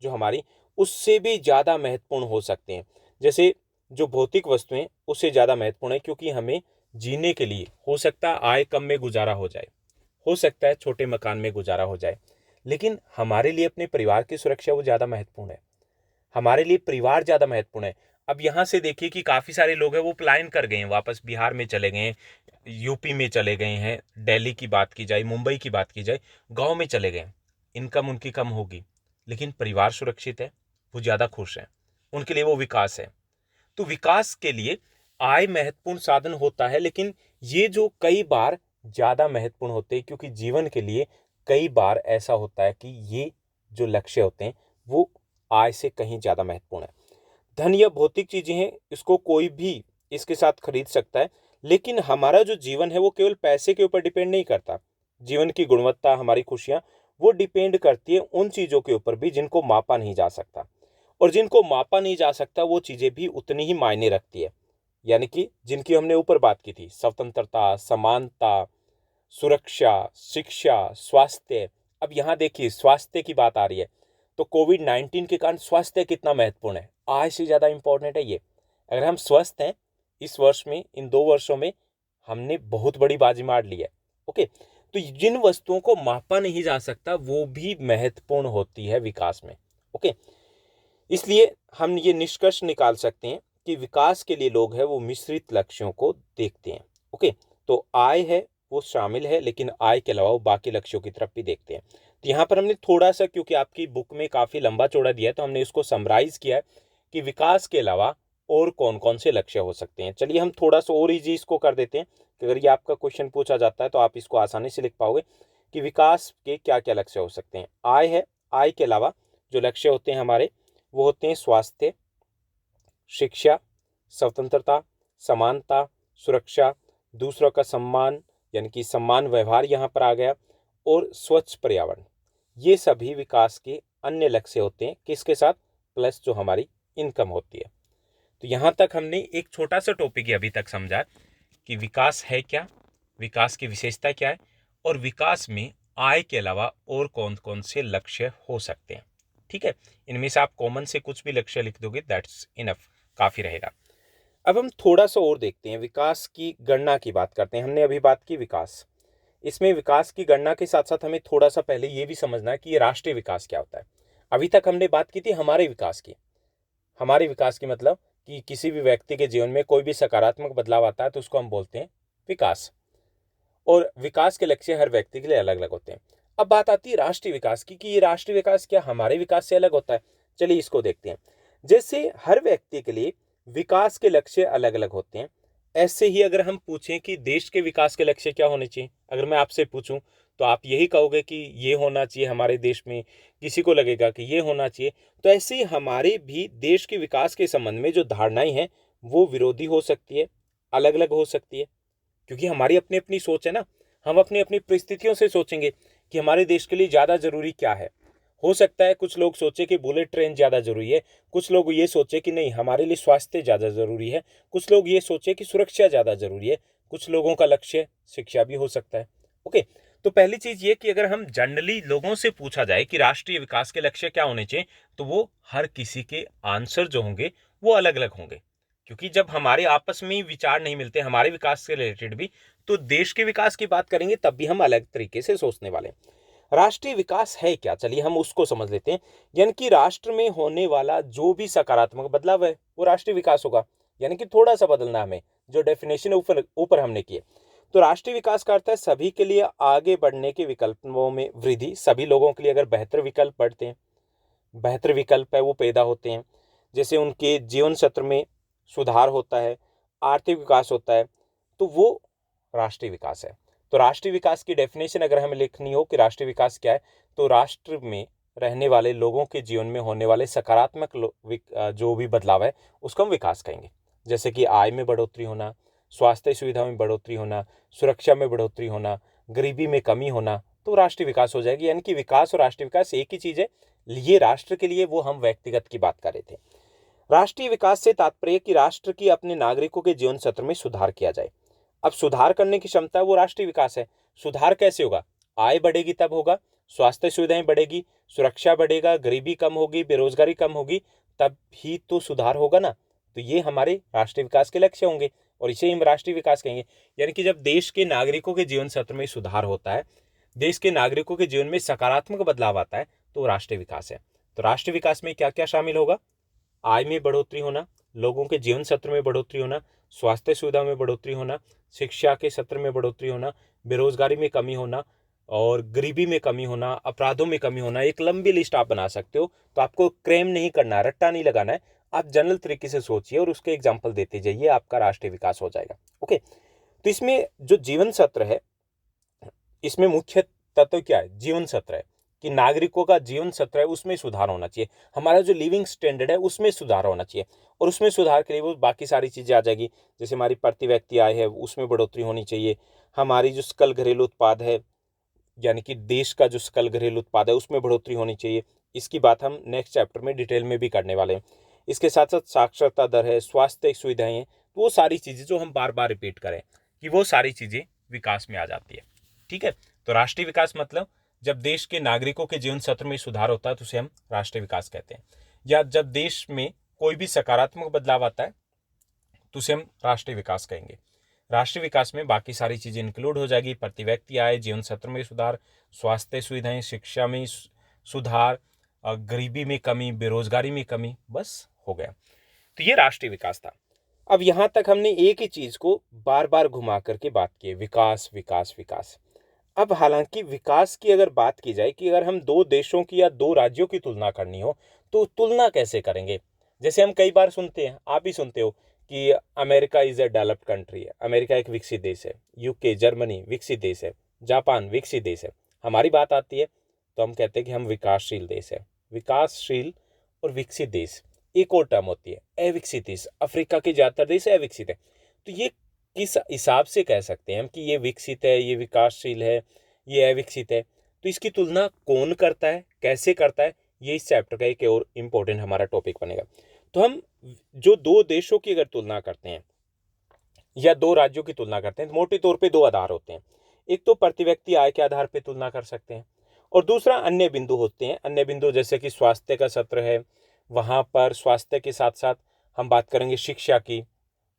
जो हमारी, उससे भी ज़्यादा महत्वपूर्ण हो सकते हैं। जैसे जो भौतिक वस्तुएं उससे ज़्यादा महत्वपूर्ण है, क्योंकि हमें जीने के लिए हो सकता है आय कम में गुजारा हो जाए, हो सकता है छोटे मकान में गुजारा हो जाए, लेकिन हमारे लिए अपने परिवार की सुरक्षा वो ज़्यादा महत्वपूर्ण है। हमारे लिए परिवार ज़्यादा महत्वपूर्ण है। अब यहाँ से देखिए कि काफ़ी सारे लोग हैं वो पलायन कर गए हैं, वापस बिहार में चले गए हैं, यूपी में चले गए हैं, दिल्ली की बात की जाए, मुंबई की बात की जाए, गाँव में चले गए हैं। इनकम उनकी कम होगी, लेकिन परिवार सुरक्षित है, वो ज़्यादा खुश हैं, उनके लिए वो विकास है। तो विकास के लिए आय महत्वपूर्ण साधन होता है, लेकिन ये जो कई बार ज़्यादा महत्वपूर्ण होते हैं, क्योंकि जीवन के लिए कई बार ऐसा होता है कि ये जो लक्ष्य होते हैं वो आय से कहीं ज़्यादा महत्वपूर्ण है। धन या भौतिक चीज़ें हैं, इसको कोई भी इसके साथ खरीद सकता है, लेकिन हमारा जो जीवन है वो केवल पैसे के ऊपर डिपेंड नहीं करता। जीवन की गुणवत्ता, हमारी खुशियाँ, वो डिपेंड करती है उन चीज़ों के ऊपर भी जिनको मापा नहीं जा सकता। और जिनको मापा नहीं जा सकता वो चीज़ें भी उतनी ही मायने रखती है। यानी कि जिनकी हमने ऊपर बात की थी, स्वतंत्रता, समानता, सुरक्षा, शिक्षा, स्वास्थ्य। अब यहाँ देखिए स्वास्थ्य की बात आ रही है, तो कोविड-19 के कारण स्वास्थ्य कितना महत्वपूर्ण है, आज से ज़्यादा इम्पोर्टेंट है ये। अगर हम स्वस्थ हैं, इस वर्ष में, इन 2 वर्षों में हमने बहुत बड़ी बाजी मार ली है। ओके, तो जिन वस्तुओं को मापा नहीं जा सकता वो भी महत्वपूर्ण होती है विकास में। ओके, इसलिए हम ये निष्कर्ष निकाल सकते हैं कि विकास के लिए लोग हैं वो मिश्रित लक्ष्यों को देखते हैं। ओके, तो आय है वो शामिल है, लेकिन आय के अलावा वो बाकी लक्ष्यों की तरफ भी देखते हैं। तो यहाँ पर हमने थोड़ा सा, क्योंकि आपकी बुक में काफ़ी लंबा चौड़ा दिया है, तो हमने इसको समराइज किया है कि विकास के अलावा और कौन कौन से लक्ष्य हो सकते हैं। चलिए हम थोड़ा सा और ईजी इसको कर देते हैं कि अगर ये आपका क्वेश्चन पूछा जाता है तो आप इसको आसानी से लिख पाओगे कि विकास के क्या क्या लक्ष्य हो सकते हैं। आय है, आय के अलावा जो लक्ष्य होते हैं हमारे वो होते हैं स्वास्थ्य, शिक्षा, स्वतंत्रता, समानता, सुरक्षा, दूसरों का सम्मान, यानी कि सम्मान व्यवहार यहाँ पर आ गया, और स्वच्छ पर्यावरण। ये सभी विकास के अन्य लक्ष्य होते हैं, किसके साथ, प्लस जो हमारी इनकम होती है। तो यहाँ तक हमने एक छोटा सा टॉपिक अभी तक समझा कि विकास है क्या, विकास की विशेषता क्या है, और विकास में आय के अलावा और कौन कौन से लक्ष्य हो सकते हैं। ठीक है, इनमें से आप कॉमन से कुछ भी लक्ष्य लिख दोगे, दैट्स इनफ, काफ़ी रहेगा। अब हम थोड़ा सा और देखते हैं, विकास की गणना की बात करते हैं। हमने अभी बात की विकास, इसमें विकास की गणना के साथ साथ हमें थोड़ा सा पहले ये भी समझना है कि ये राष्ट्रीय विकास क्या होता है। अभी तक हमने बात की थी हमारे विकास की। हमारे विकास की मतलब कि किसी भी व्यक्ति के जीवन में कोई भी सकारात्मक बदलाव आता है तो उसको हम बोलते हैं विकास। और विकास के लक्ष्य हर व्यक्ति के लिए अलग अलग होते हैं। अब बात आती है राष्ट्रीय विकास की कि ये राष्ट्रीय विकास क्या हमारे विकास से अलग होता है। चलिए इसको देखते हैं। जैसे हर व्यक्ति के लिए विकास के लक्ष्य अलग अलग होते हैं, ऐसे ही अगर हम पूछें कि देश के विकास के लक्ष्य क्या होने चाहिए, अगर मैं आपसे पूछूं तो आप यही कहोगे कि ये होना चाहिए हमारे देश में, किसी को लगेगा कि ये होना चाहिए। तो ऐसे ही हमारे भी देश के विकास के संबंध में जो धारणाएं हैं वो विरोधी हो सकती है, अलग अलग हो सकती है, क्योंकि हमारी अपनी अपनी सोच है ना। हम अपनी अपनी परिस्थितियों से सोचेंगे कि हमारे देश के लिए ज़्यादा ज़रूरी क्या है। हो सकता है कुछ लोग सोचे कि बुलेट ट्रेन ज़्यादा ज़रूरी है, कुछ लोग ये सोचे कि नहीं हमारे लिए स्वास्थ्य ज़्यादा ज़रूरी है, कुछ लोग ये सोचे कि सुरक्षा ज़्यादा ज़रूरी है, कुछ लोगों का लक्ष्य शिक्षा भी हो सकता है। ओके, तो पहली चीज़ ये कि अगर हम जनरली लोगों से पूछा जाए कि राष्ट्रीय विकास के लक्ष्य क्या होने चाहिए, तो वो हर किसी के आंसर जो होंगे वो अलग अलग होंगे, क्योंकि जब हमारे आपस में ही विचार नहीं मिलते हमारे विकास से रिलेटेड भी, तो देश के विकास की बात करेंगे तब भी हम अलग तरीके से सोचने वाले हैं। राष्ट्रीय विकास है क्या, चलिए हम उसको समझ लेते हैं। यानी कि राष्ट्र में होने वाला जो भी सकारात्मक बदलाव है वो राष्ट्रीय विकास होगा। यानी कि थोड़ा सा बदलना हमें, जो डेफिनेशन ऊपर ऊपर हमने की है। तो राष्ट्रीय विकास का अर्थ है सभी के लिए आगे बढ़ने के विकल्पों में वृद्धि। सभी लोगों के लिए अगर बेहतर विकल्प बढ़ते हैं, बेहतर विकल्प है वो पैदा होते हैं, जैसे उनके जीवन सत्र में सुधार होता है, आर्थिक विकास होता है, तो वो राष्ट्रीय विकास है। तो राष्ट्रीय विकास की डेफिनेशन अगर हमें लिखनी हो कि राष्ट्रीय विकास क्या है, तो राष्ट्र में रहने वाले लोगों के जीवन में होने वाले सकारात्मक जो भी बदलाव है उसको हम विकास कहेंगे। जैसे कि आय में बढ़ोतरी होना, स्वास्थ्य सुविधा में बढ़ोतरी होना, सुरक्षा में बढ़ोतरी होना, गरीबी में कमी होना, तो राष्ट्रीय विकास हो जाएगी। यानी कि विकास और राष्ट्रीय विकास एक ही चीज़ है। ये राष्ट्र के लिए, वो हम व्यक्तिगत की बात कर रहे थे। राष्ट्रीय विकास से तात्पर्य कि राष्ट्र की अपने नागरिकों के जीवन सत्र में सुधार किया जाए। अब सुधार करने की क्षमता वो राष्ट्रीय विकास है। सुधार कैसे होगा, आय बढ़ेगी तब होगा, स्वास्थ्य सुविधाएं बढ़ेगी, सुरक्षा बढ़ेगा, गरीबी कम होगी, बेरोजगारी कम होगी, तब ही तो सुधार होगा ना। तो ये हमारे राष्ट्रीय विकास के लक्ष्य होंगे और इसे हम राष्ट्रीय विकास कहेंगे। यानी कि जब देश के नागरिकों के जीवन सत्र में सुधार होता है, देश के नागरिकों के जीवन में सकारात्मक बदलाव आता है तो वो राष्ट्रीय विकास है। तो राष्ट्रीय विकास में क्या क्या शामिल होगा? आय में बढ़ोतरी होना, लोगों के जीवन सत्र में बढ़ोतरी होना, स्वास्थ्य सुविधा में बढ़ोतरी होना, शिक्षा के सत्र में बढ़ोतरी होना, बेरोजगारी में कमी होना और गरीबी में कमी होना, अपराधों में कमी होना। एक लंबी लिस्ट आप बना सकते हो। तो आपको क्रेम नहीं करना, रट्टा नहीं लगाना है, आप जनरल तरीके से सोचिए और उसके एग्जाम्पल देते जाइए, आपका राष्ट्रीय विकास हो जाएगा। ओके, तो इसमें जो जीवन सत्र है, इसमें मुख्य तत्व क्या है? जीवन सत्र है कि नागरिकों का जीवन सत्र है उसमें सुधार होना चाहिए, हमारा जो लिविंग स्टैंडर्ड है उसमें सुधार होना चाहिए। और उसमें सुधार के लिए वो बाकी सारी चीज़ें आ जाएगी, जैसे हमारी प्रति व्यक्ति आय है उसमें बढ़ोतरी होनी चाहिए, हमारी जो सकल घरेलू उत्पाद है यानी कि देश का जो सकल घरेलू उत्पाद है उसमें बढ़ोतरी होनी चाहिए। इसकी बात हम नेक्स्ट चैप्टर में डिटेल में भी करने वाले हैं। इसके साथ साथ साक्षरता दर है, स्वास्थ्य सुविधाएं हैं, तो वो सारी चीज़ें जो हम बार बार रिपीट करें कि वो सारी चीज़ें विकास में आ जाती है। ठीक है, तो राष्ट्रीय विकास मतलब जब देश के नागरिकों के जीवन सत्र में सुधार होता है तो उसे हम राष्ट्रीय विकास कहते हैं। या जब देश में कोई भी सकारात्मक बदलाव आता है तो उसे हम राष्ट्रीय विकास कहेंगे। राष्ट्रीय विकास में बाकी सारी चीज़ें इंक्लूड हो जाएगी, प्रति व्यक्ति आय, जीवन सत्र में सुधार, स्वास्थ्य सुविधाएं, शिक्षा में सुधार, गरीबी में कमी, बेरोजगारी में कमी, बस हो गया। तो ये राष्ट्रीय विकास था। अब यहाँ तक हमने एक ही चीज़ को बार बार घुमा करके बात की, विकास विकास विकास। अब हालांकि विकास की अगर बात की जाए कि अगर हम दो देशों की या दो राज्यों की तुलना करनी हो तो तुलना कैसे करेंगे? जैसे हम कई बार सुनते हैं, आप भी सुनते हो कि America is a developed country है, अमेरिका एक विकसित देश है, यूके जर्मनी विकसित देश है, जापान विकसित देश है। हमारी बात आती है तो हम कहते हैं कि हम विकासशील देश है। विकासशील और विकसित देश एक और टर्म होती है अविकसित देश। अफ्रीका के ज़्यादातर देश अविकसित है। तो ये किस हिसाब से कह सकते हैं हम कि ये विकसित है, ये विकासशील है, ये अविकसित है? तो इसकी तुलना कौन करता है, कैसे करता है, ये इस चैप्टर का एक और इम्पोर्टेंट हमारा टॉपिक बनेगा। तो हम जो दो देशों की अगर तुलना करते हैं या दो राज्यों की तुलना करते हैं तो मोटे तौर पे दो आधार होते हैं। एक तो प्रति व्यक्ति आय के आधार पे तुलना कर सकते हैं और दूसरा अन्य बिंदु होते हैं। अन्य बिंदु जैसे कि स्वास्थ्य का सत्र है, वहाँ पर स्वास्थ्य के साथ साथ हम बात करेंगे शिक्षा की,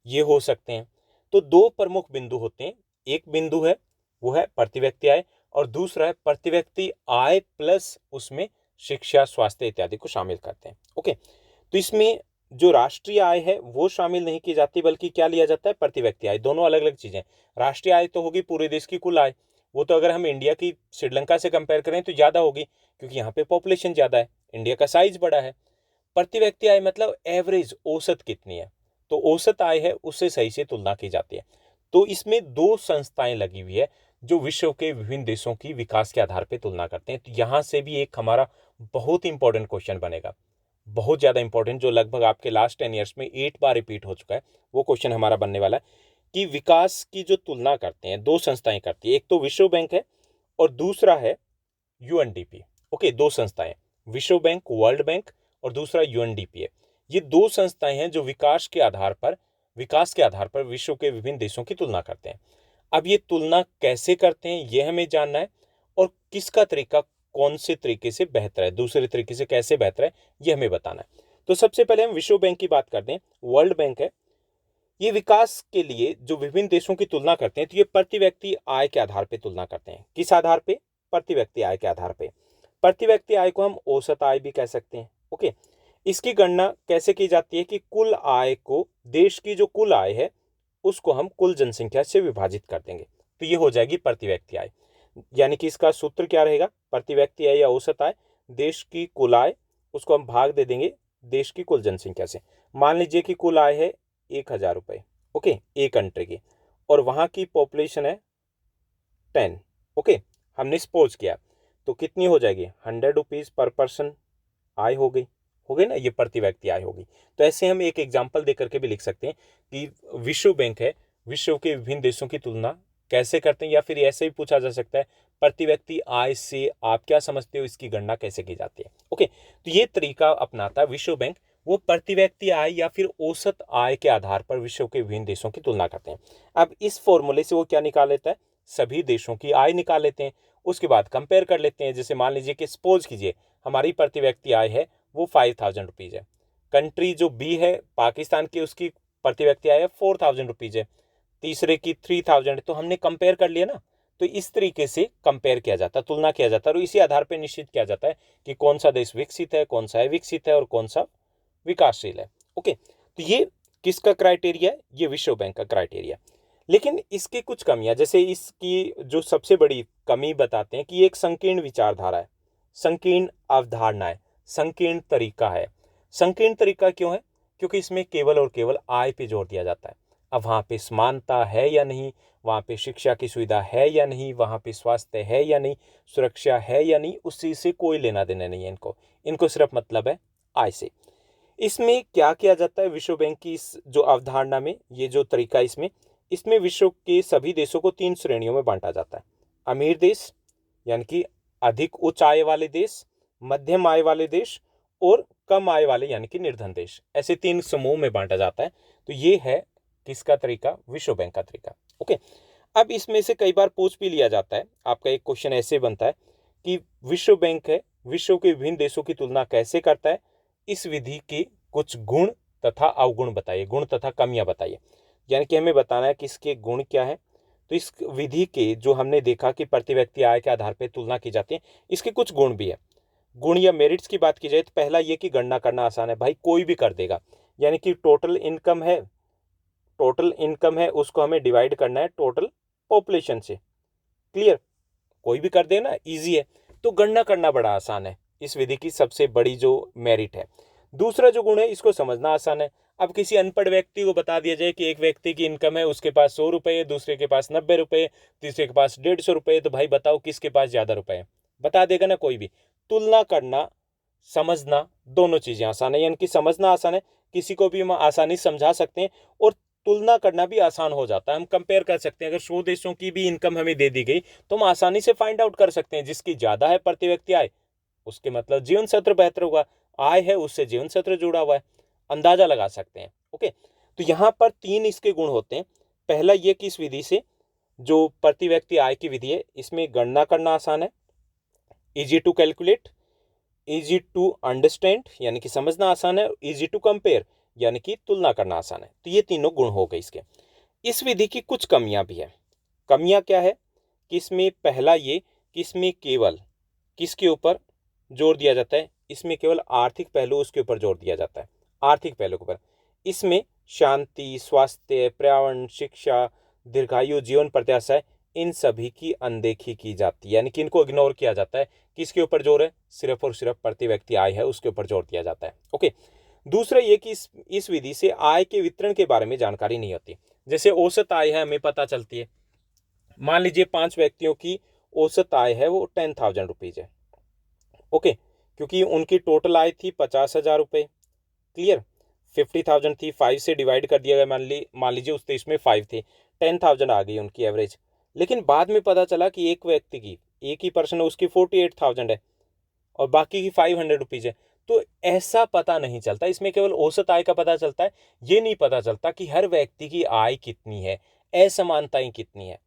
ये हो सकते हैं। तो दो प्रमुख बिंदु होते हैं, एक बिंदु है वो है प्रति व्यक्ति आय और दूसरा है प्रति व्यक्ति आय प्लस उसमें शिक्षा, स्वास्थ्य इत्यादि को शामिल करते हैं। ओके, तो इसमें जो राष्ट्रीय आय है वो शामिल नहीं की जाती, बल्कि क्या लिया जाता है? प्रति व्यक्ति आय। दोनों अलग अलग चीजें। राष्ट्रीय आय तो होगी पूरे देश की कुल आय, वो तो अगर हम इंडिया की श्रीलंका से कंपेयर करें तो ज्यादा होगी क्योंकि यहाँ पे पॉपुलेशन ज्यादा है, इंडिया का साइज बड़ा है। प्रति व्यक्ति आय मतलब एवरेज, औसत कितनी है, तो औसत आय है उससे सही से तुलना की जाती है। तो इसमें दो संस्थाएं लगी हुई है जो विश्व के विभिन्न देशों की विकास के आधार पर तुलना करते हैं। तो यहाँ से भी एक हमारा बहुत इंपॉर्टेंट क्वेश्चन बनेगा, बहुत ज़्यादा इंपॉर्टेंट, जो लगभग आपके लास्ट 10 ईयर्स में 8 बार रिपीट हो चुका है। वो क्वेश्चन हमारा बनने वाला है कि विकास की जो तुलना करते हैं दो संस्थाएं करती है, एक तो विश्व बैंक है और दूसरा है यूएनडीपी। ओके, दो संस्थाएं, विश्व बैंक, वर्ल्ड बैंक और दूसरा यूएनडीपी है। ये दो संस्थाएं हैं जो विकास के आधार पर विश्व के विभिन्न देशों की तुलना करते हैं। अब ये तुलना कैसे करते हैं ये हमें जानना है और किसका तरीका कौन से तरीके से बेहतर है, दूसरे तरीके से कैसे बेहतर है, ये हमें बताना है। तो सबसे पहले हम विश्व बैंक की बात करते हैं। वर्ल्ड बैंक है, ये विकास के लिए जो विभिन्न देशों की तुलना करते हैं तो ये प्रति व्यक्ति आय के आधार पर तुलना करते हैं। किस आधार पे? प्रति व्यक्ति आय के आधार पे। प्रति व्यक्ति आय को हम औसत आय भी कह सकते हैं। ओके, इसकी गणना कैसे की जाती है कि कुल आय को, देश की जो कुल आय है उसको हम कुल जनसंख्या से विभाजित कर देंगे तो ये हो जाएगी प्रति व्यक्ति आय। यानी कि इसका सूत्र क्या रहेगा? प्रति व्यक्ति आय या औसत आय, देश की कुल आय, उसको हम भाग दे देंगे देश की कुल जनसंख्या से। मान लीजिए कि कुल आय है 1,000 रुपये, ओके, एक कंट्री की, और वहाँ की पॉपुलेशन है 10। ओके, हमने सपोज किया तो कितनी हो जाएगी? 100 रुपीज़ पर पर्सन आय हो गई ना, ये प्रति व्यक्ति आय होगी। तो ऐसे हम एक एग्जाम्पल दे करके भी लिख सकते हैं कि विश्व बैंक है, विश्व के विभिन्न देशों की तुलना कैसे करते हैं, या फिर ऐसे भी पूछा जा सकता है प्रति व्यक्ति आय से आप क्या समझते हो, इसकी गणना कैसे की जाती है। ओके, तो ये तरीका अपनाता है विश्व बैंक, वो प्रति व्यक्ति आय या फिर औसत आय के आधार पर विश्व के विभिन्न देशों की तुलना करते हैं। अब इस फॉर्मूले से वो क्या निकाल लेता है? सभी देशों की आय निकाल लेते हैं, उसके बाद कंपेयर कर लेते हैं। जैसे मान लीजिए कि सपोज कीजिए हमारी प्रति व्यक्ति आय है वो 5,000 रुपीज़ है, कंट्री जो बी है पाकिस्तान की, उसकी प्रति व्यक्ति आय है 4,000 रुपीज़ है, तीसरे की 3,000 है, तो हमने कंपेयर कर लिया ना, तो इस तरीके से कंपेयर किया जाता है, तुलना किया जाता है और इसी आधार पर निश्चित किया जाता है कि कौन सा देश विकसित है, कौन सा अविकसित है और कौन सा विकासशील है। ओके, तो ये किसका क्राइटेरिया है? ये विश्व बैंक का क्राइटेरिया। लेकिन इसकी कुछ कमियां, जैसे इसकी जो सबसे बड़ी कमी बताते हैं कि ये एक संकीर्ण विचारधारा है, संकीर्ण अवधारणा है, संकीर्ण तरीका है। संकीर्ण तरीका क्यों है? क्योंकि इसमें केवल और केवल आय पे जोर दिया जाता है। अब वहाँ पे समानता है या नहीं, वहाँ पे शिक्षा की सुविधा है या नहीं, वहाँ पे स्वास्थ्य है या नहीं, सुरक्षा है या नहीं, उस चीज़ से कोई लेना देना नहीं है इनको सिर्फ मतलब है आय से। इसमें क्या किया जाता है विश्व बैंक की इस जो अवधारणा में, ये जो तरीका इसमें विश्व के सभी देशों को 3 श्रेणियों में बांटा जाता है। अमीर देश यानी कि अधिक उच्च आय वाले देश, मध्यम आय वाले देश और कम आय वाले यानी कि निर्धन देश, ऐसे 3 समूह में बांटा जाता है। तो ये है किसका तरीका? विश्व बैंक का तरीका। ओके, अब इसमें से कई बार पूछ भी लिया जाता है, आपका एक क्वेश्चन ऐसे बनता है कि विश्व बैंक है, विश्व के विभिन्न देशों की तुलना कैसे करता है, इस विधि के कुछ गुण तथा अवगुण बताइए, गुण तथा कमियां बताइए। यानी कि हमें बताना है कि इसके गुण क्या है। तो इस विधि के जो हमने देखा कि प्रति व्यक्ति आय के आधार पर तुलना की जाती है, इसके कुछ गुण भी है। गुण या मेरिट्स की बात की जाए तो पहला ये कि गणना करना आसान है, भाई कोई भी कर देगा। यानी कि टोटल इनकम है उसको हमें डिवाइड करना है टोटल पॉपुलेशन से, क्लियर, कोई भी कर दे ना, इजी है। तो गणना करना बड़ा आसान है, इस विधि की सबसे बड़ी जो मेरिट है। दूसरा जो गुण है, इसको समझना आसान है। अब किसी अनपढ़ व्यक्ति को बता दिया जाए कि एक व्यक्ति की इनकम है, उसके पास 100 रुपये, दूसरे के पास 90 रुपये, तीसरे के पास 150 रुपये, तो भाई बताओ किसके पास ज़्यादा रुपए है? बता देगा ना कोई भी। तुलना करना, समझना, दोनों चीज़ें आसान है। यानी कि समझना आसान है, किसी को भी हम आसानी से समझा सकते हैं, और तुलना करना भी आसान हो जाता है। हम कंपेयर कर सकते हैं, अगर 100 देशों की भी इनकम हमें दे दी गई तो हम आसानी से फाइंड आउट कर सकते हैं, जिसकी ज़्यादा है प्रति व्यक्ति आय, उसके मतलब जीवन सत्र बेहतर होगा, आय है उससे जीवन सत्र जुड़ा हुआ है, अंदाजा लगा सकते हैं। ओके, तो यहाँ पर 3 इसके गुण होते हैं। पहला ये कि इस विधि से जो प्रति व्यक्ति आय की विधि है, इसमें गणना करना आसान है, easy to calculate, easy to understand यानी कि समझना आसान है, इजी टू कंपेयर यानी कि तुलना करना आसान है। तो ये तीनों गुण हो गए इसके। इस विधि की कुछ कमियां भी है। कमियां क्या है कि इसमें पहला ये कि इसमें केवल किसके ऊपर जोर दिया जाता है? इसमें केवल आर्थिक पहलू उसके ऊपर जोर दिया जाता है, आर्थिक पहलू के ऊपर। इसमें शांति, स्वास्थ्य, पर्यावरण, शिक्षा, दीर्घायु, जीवन प्रत्याशा, इन सभी की अनदेखी की जाती है, यानी कि इनको इग्नोर किया जाता है। किसके ऊपर जोर है? सिर्फ और सिर्फ प्रति व्यक्ति आय है उसके ऊपर जोर दिया जाता है। ओके, दूसरा ये कि इस विधि से आय के वितरण के बारे में जानकारी नहीं होती। जैसे औसत आय है हमें पता चलती है, मान लीजिए 5 व्यक्तियों की औसत आय है वो 10,000 रुपीज है। ओके, क्योंकि उनकी टोटल आय थी 50,000 रुपये, क्लियर, 50,000 थी, 5 से डिवाइड कर दिया गया, मान लीजिए उस देश में 5 थे, 10,000 आ गई उनकी एवरेज। लेकिन बाद में पता चला कि एक व्यक्ति की, एक ही पर्सन है, उसकी 48,000 है और बाकी की 500 रुपीज़ है। तो ऐसा पता नहीं चलता, इसमें केवल औसत आय का पता चलता है, ये नहीं पता चलता कि हर व्यक्ति की आय कितनी है, असमानताएं कितनी है।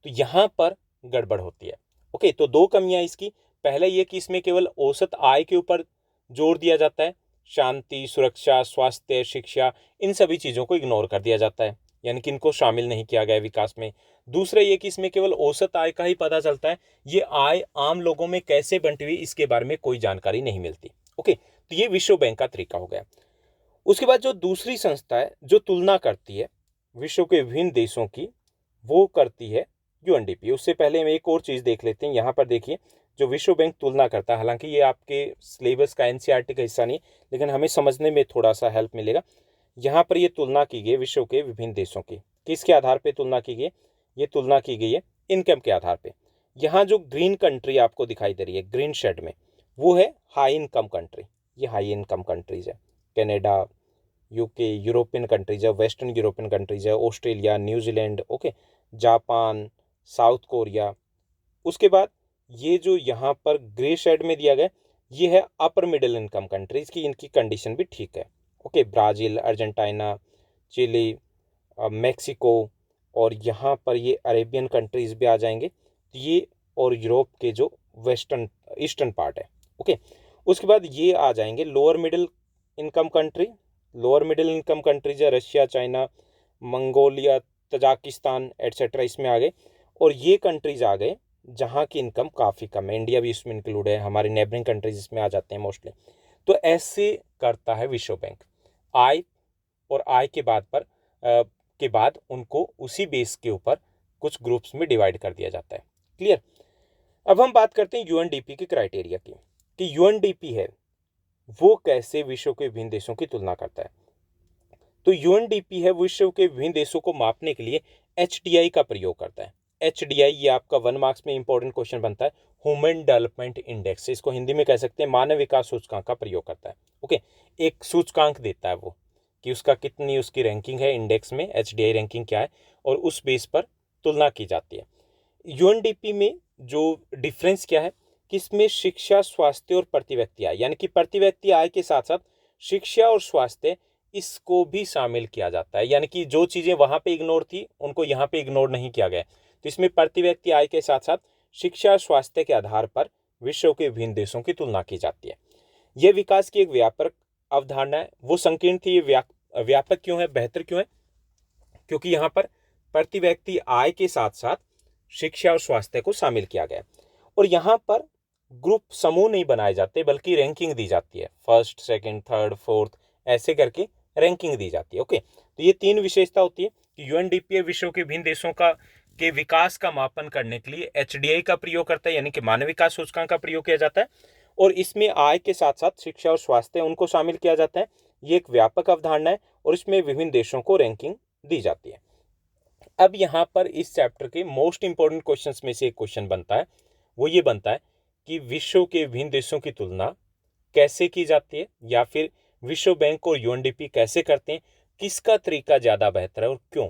तो यहाँ पर गड़बड़ होती है। ओके, तो 2 कमियां इसकी। पहले ये कि इसमें केवल औसत आय के ऊपर जोर दिया जाता है, शांति, सुरक्षा, स्वास्थ्य, शिक्षा, इन सभी चीज़ों को इग्नोर कर दिया जाता है, यानी कि इनको शामिल नहीं किया गया विकास में। दूसरा ये कि इसमें केवल औसत आय का ही पता चलता है, ये आय आम लोगों में कैसे बंटी हुई इसके बारे में कोई जानकारी नहीं मिलती। ओके, तो ये विश्व बैंक का तरीका हो गया। उसके बाद जो दूसरी संस्था है जो तुलना करती है विश्व के विभिन्न देशों की, वो करती है यूएनडीपी। उससे पहले हम एक और चीज़ देख लेते हैं। यहाँ पर देखिए, जो विश्व बैंक तुलना करता है, हालांकि ये आपके सिलेबस का एनसीईआरटी का हिस्सा नहीं, लेकिन हमें समझने में थोड़ा सा हेल्प मिलेगा। यहाँ पर ये तुलना की गई विश्व के विभिन्न देशों की, किसके आधार पर तुलना की गई? ये तुलना की गई है इनकम के आधार पर। यहाँ जो ग्रीन कंट्री आपको दिखाई दे रही है ग्रीन शेड में, वो है हाई इनकम कंट्री। ये हाई इनकम कंट्रीज है, कनाडा, यूके, यूरोपियन कंट्रीज है, वेस्टर्न यूरोपियन कंट्रीज है, Australia, New Zealand, okay, Japan, south Korea. उसके बाद ये जो यहाँ पर ग्रे शेड में दिया गया, ये है अपर मिडिल इनकम कंट्रीज की, इनकी कंडीशन भी ठीक है। Okay, Brazil, Argentina, Chile, Mexico, और यहाँ पर ये अरेबियन कंट्रीज भी आ जाएंगे, ये, और यूरोप के जो वेस्टर्न ईस्टर्न पार्ट है। ओके, उसके बाद ये आ जाएंगे lower middle income country. Lower middle income countries है Russia, China, Mongolia, Tajikistan etcetera, इसमें आ गए। और ये कंट्रीज आ गए जहाँ की इनकम काफ़ी कम है, इंडिया भी इसमें इंक्लूड है, हमारे नेबरिंग कंट्रीज इसमें आ जाते हैं मोस्टली। तो ऐसे करता है विश्व बैंक। आय और आय के बाद उनको उसी बेस के ऊपर कुछ ग्रुप्स में डिवाइड कर दिया जाता है। क्लियर। अब हम बात करते हैं यूएनडीपी के क्राइटेरिया की, कि यूएनडीपी है वो कैसे विश्व के विभिन्न देशों की तुलना करता है। तो यूएनडीपी है विश्व के विभिन्न देशों को मापने के लिए एचडीआई का प्रयोग करता है। एचडीआई ये आपका 1 मार्क्स में इंपॉर्टेंट क्वेश्चन बनता है। ह्यूमन डेवलपमेंट इंडेक्स, इसको हिंदी में कह सकते हैं मानव विकास सूचकांक का प्रयोग करता है। ओके, एक सूचकांक देता है वो कि उसका कितनी उसकी रैंकिंग है इंडेक्स में, एचडीआई रैंकिंग क्या है, और उस बेस पर तुलना की जाती है। यूएनडीपी में जो डिफरेंस क्या है कि इसमें शिक्षा, स्वास्थ्य और प्रति व्यक्ति आय, यानी कि प्रति व्यक्ति आय के साथ साथ शिक्षा और स्वास्थ्य इसको भी शामिल किया जाता है। यानी कि जो चीज़ें वहाँ पे इग्नोर थी उनको यहाँ पे इग्नोर नहीं किया गया। तो इसमें प्रति व्यक्ति आय के साथ साथ शिक्षा और स्वास्थ्य के आधार पर विश्व के विभिन्न देशों की तुलना की जाती है। यह विकास की एक व्यापक अवधारणा है। वो संकीर्ण थी, ये व्यापक क्यों है, बेहतर क्यों है, क्योंकि यहाँ पर प्रति व्यक्ति आय के साथ साथ शिक्षा और स्वास्थ्य को शामिल किया गया। और यहाँ पर ग्रुप समूह नहीं बनाए जाते बल्कि रैंकिंग दी जाती है, फर्स्ट, सेकंड, थर्ड, फोर्थ, ऐसे करके रैंकिंग दी जाती है। ओके, तो ये 3 विशेषता होती है कि यूएनडीपी विश्व के विभिन्न देशों के विकास का मापन करने के लिए एचडीआई का प्रयोग करता है, यानी कि मानव विकास सूचकांक का प्रयोग किया जाता है, और इसमें आय के साथ साथ शिक्षा और स्वास्थ्य उनको शामिल किया जाता है। ये एक व्यापक अवधारणा है और इसमें विभिन्न देशों को रैंकिंग दी जाती है। अब यहाँ पर इस चैप्टर के मोस्ट इंपॉर्टेंट क्वेश्चंस में से एक क्वेश्चन बनता है, वो ये बनता है कि विश्व के विभिन्न देशों की तुलना कैसे की जाती है, या फिर विश्व बैंक और यूएनडीपी कैसे करते हैं, किसका तरीका ज़्यादा बेहतर है और क्यों।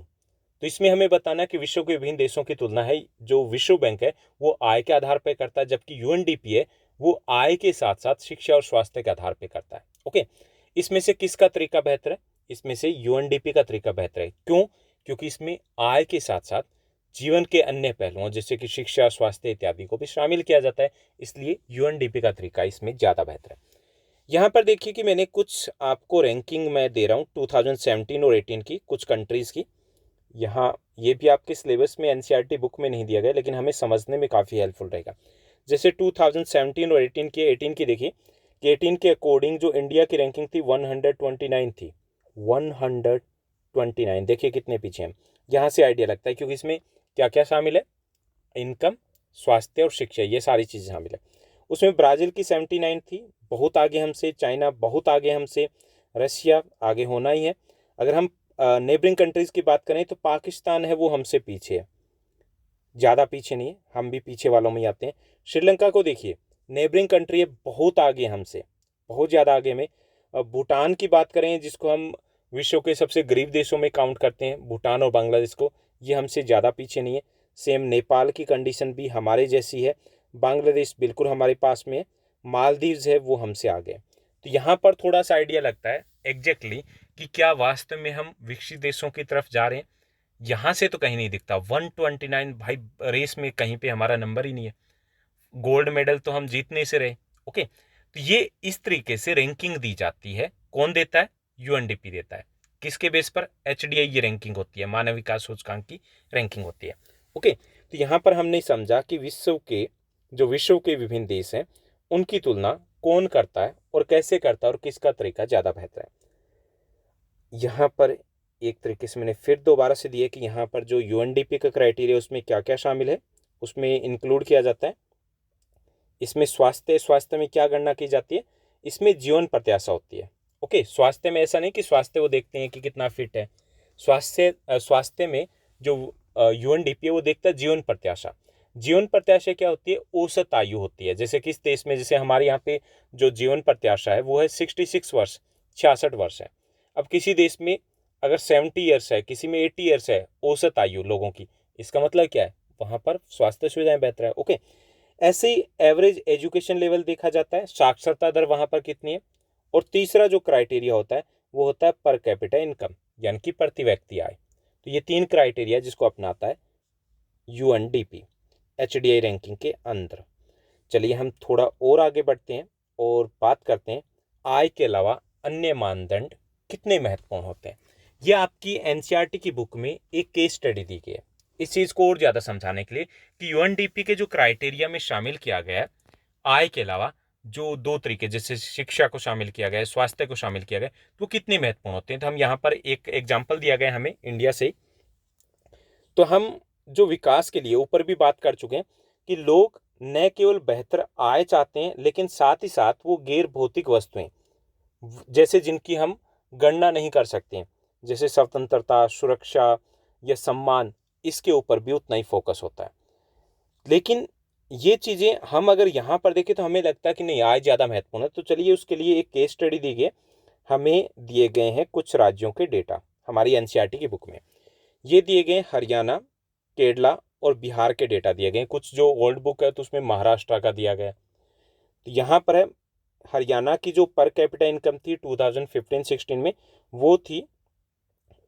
तो इसमें हमें बताना कि विश्व के विभिन्न देशों की तुलना है जो विश्व बैंक है वो आय के आधार पर करता है, जबकि यूएनडीपी है वो आय के साथ साथ शिक्षा और स्वास्थ्य के आधार पर करता है। ओके, इसमें से किसका तरीका बेहतर है, इसमें से यूएनडीपी का तरीका बेहतर है। क्यों, क्योंकि इसमें आय के साथ साथ जीवन के अन्य पहलुओं जैसे कि शिक्षा, स्वास्थ्य इत्यादि को भी शामिल किया जाता है, इसलिए यूएनडीपी का तरीका इसमें ज़्यादा बेहतर है। यहाँ पर देखिए कि मैंने कुछ आपको रैंकिंग में दे रहा हूँ 2017 और 18 की कुछ कंट्रीज़ की। यहाँ ये भी आपके सिलेबस में एनसीईआरटी बुक में नहीं दिया गया, लेकिन हमें समझने में काफ़ी हेल्पफुल रहेगा। जैसे 2017 और 18 की देखिए कि 18 के अकॉर्डिंग जो इंडिया की रैंकिंग थी 129 थी, 129। देखिए कितने पीछे हैं। यहाँ से आइडिया लगता है क्योंकि इसमें क्या क्या शामिल है, इनकम, स्वास्थ्य और शिक्षा, ये सारी चीज़ें शामिल है। उसमें ब्राज़ील की 79 थी, बहुत आगे हमसे, चाइना बहुत आगे हमसे, रशिया आगे होना ही है। अगर हम नेबरिंग कंट्रीज़ की बात करें तो पाकिस्तान है वो हमसे पीछे है, ज़्यादा पीछे नहीं है, हम भी पीछे वालों में ही आते हैं। श्रीलंका को देखिए, नेबरिंग कंट्री है, बहुत आगे हमसे, बहुत ज़्यादा आगे में। भूटान की बात करें जिसको हम विश्व के सबसे गरीब देशों में काउंट करते हैं, भूटान और बांग्लादेश को, ये हमसे ज़्यादा पीछे नहीं है। सेम नेपाल की कंडीशन भी हमारे जैसी है, बांग्लादेश बिल्कुल हमारे पास में है, मालदीव्स है वो हमसे आगे। तो यहाँ पर थोड़ा सा आइडिया लगता है एग्जैक्टली कि क्या वास्तव में हम विकसित देशों की तरफ जा रहे हैं। यहाँ से तो कहीं नहीं दिखता 129 भाई, रेस में कहीं पे हमारा नंबर ही नहीं है, गोल्ड मेडल तो हम जीतने से रहे। ओके, तो ये इस तरीके से रैंकिंग दी जाती है। कौन देता है, यूएनडीपी देता है। किसके बेस पर, एचडीआई ये रैंकिंग होती है, मानव विकास सूचकांक की रैंकिंग होती है। ओके, तो यहाँ पर हमने समझा कि विश्व के विभिन्न देश हैं उनकी तुलना कौन करता है और कैसे करता है और किसका तरीका ज़्यादा बेहतर है। यहाँ पर एक तरीके से मैंने फिर दोबारा से दिया कि यहाँ पर जो यूएनडीपी का क्राइटेरिया उसमें क्या क्या शामिल है, उसमें इंक्लूड किया जाता है। इसमें स्वास्थ्य में क्या गणना की जाती है, इसमें जीवन प्रत्याशा होती है। ओके, स्वास्थ्य में ऐसा नहीं कि स्वास्थ्य वो देखते हैं कि कितना फिट है, स्वास्थ्य में जो यूएनडीपी है वो देखता है जीवन प्रत्याशा। जीवन प्रत्याशा क्या होती है, औसत आयु होती है। जैसे किस देश में, जैसे हमारे यहाँ पे जो जीवन प्रत्याशा है वो है 66 वर्ष, 66 वर्ष है। अब किसी देश में अगर 70 ईयर्स है, किसी में 80 ईयर्स है औसत आयु लोगों की, इसका मतलब क्या है, वहाँ पर स्वास्थ्य सुविधाएं बेहतर है। ओके, ऐसे ही एवरेज एजुकेशन लेवल देखा जाता है, साक्षरता दर वहाँ पर कितनी है। और तीसरा जो क्राइटेरिया होता है वो होता है पर कैपिटा इनकम, यानी कि प्रति व्यक्ति आय। तो ये 3 क्राइटेरिया जिसको अपनाता है यूएनडीपी एचडीआई रैंकिंग के अंदर। चलिए हम थोड़ा और आगे बढ़ते हैं और बात करते हैं आय के अलावा अन्य मानदंड कितने महत्वपूर्ण होते हैं। यह आपकी एनसीईआरटी की बुक में एक केस स्टडी दी गई है। इस चीज़ को और ज़्यादा समझाने के लिए कि यूएनडीपी के जो क्राइटेरिया में शामिल किया गया है, आय के अलावा जो 2 तरीके जैसे शिक्षा को शामिल किया गया है, स्वास्थ्य को शामिल किया गया है, तो कितने महत्वपूर्ण होते हैं। तो हम यहाँ पर एक एग्जाम्पल दिया गया है हमें इंडिया से। तो हम जो विकास के लिए ऊपर भी बात कर चुके हैं कि लोग न केवल बेहतर आय चाहते हैं, लेकिन साथ ही साथ वो गैर भौतिक वस्तुएं जैसे जिनकी हम गणना नहीं कर सकते हैं, जैसे स्वतंत्रता, सुरक्षा या सम्मान, इसके ऊपर भी उतना ही फोकस होता है। लेकिन ये चीज़ें हम अगर यहाँ पर देखें तो हमें लगता है कि नहीं, आय ज़्यादा महत्वपूर्ण है। तो चलिए उसके लिए एक केस स्टडी दी गई है। हमें दिए गए हैं कुछ राज्यों के डेटा हमारी एनसीईआरटी की बुक में। ये दिए गए हरियाणा, केरला और बिहार के डेटा दिए गए। कुछ जो ओल्ड बुक है तो उसमें महाराष्ट्र का दिया गया। तो यहाँ पर है हरियाणा की जो पर कैपिटा इनकम थी 2015-16 में, वो थी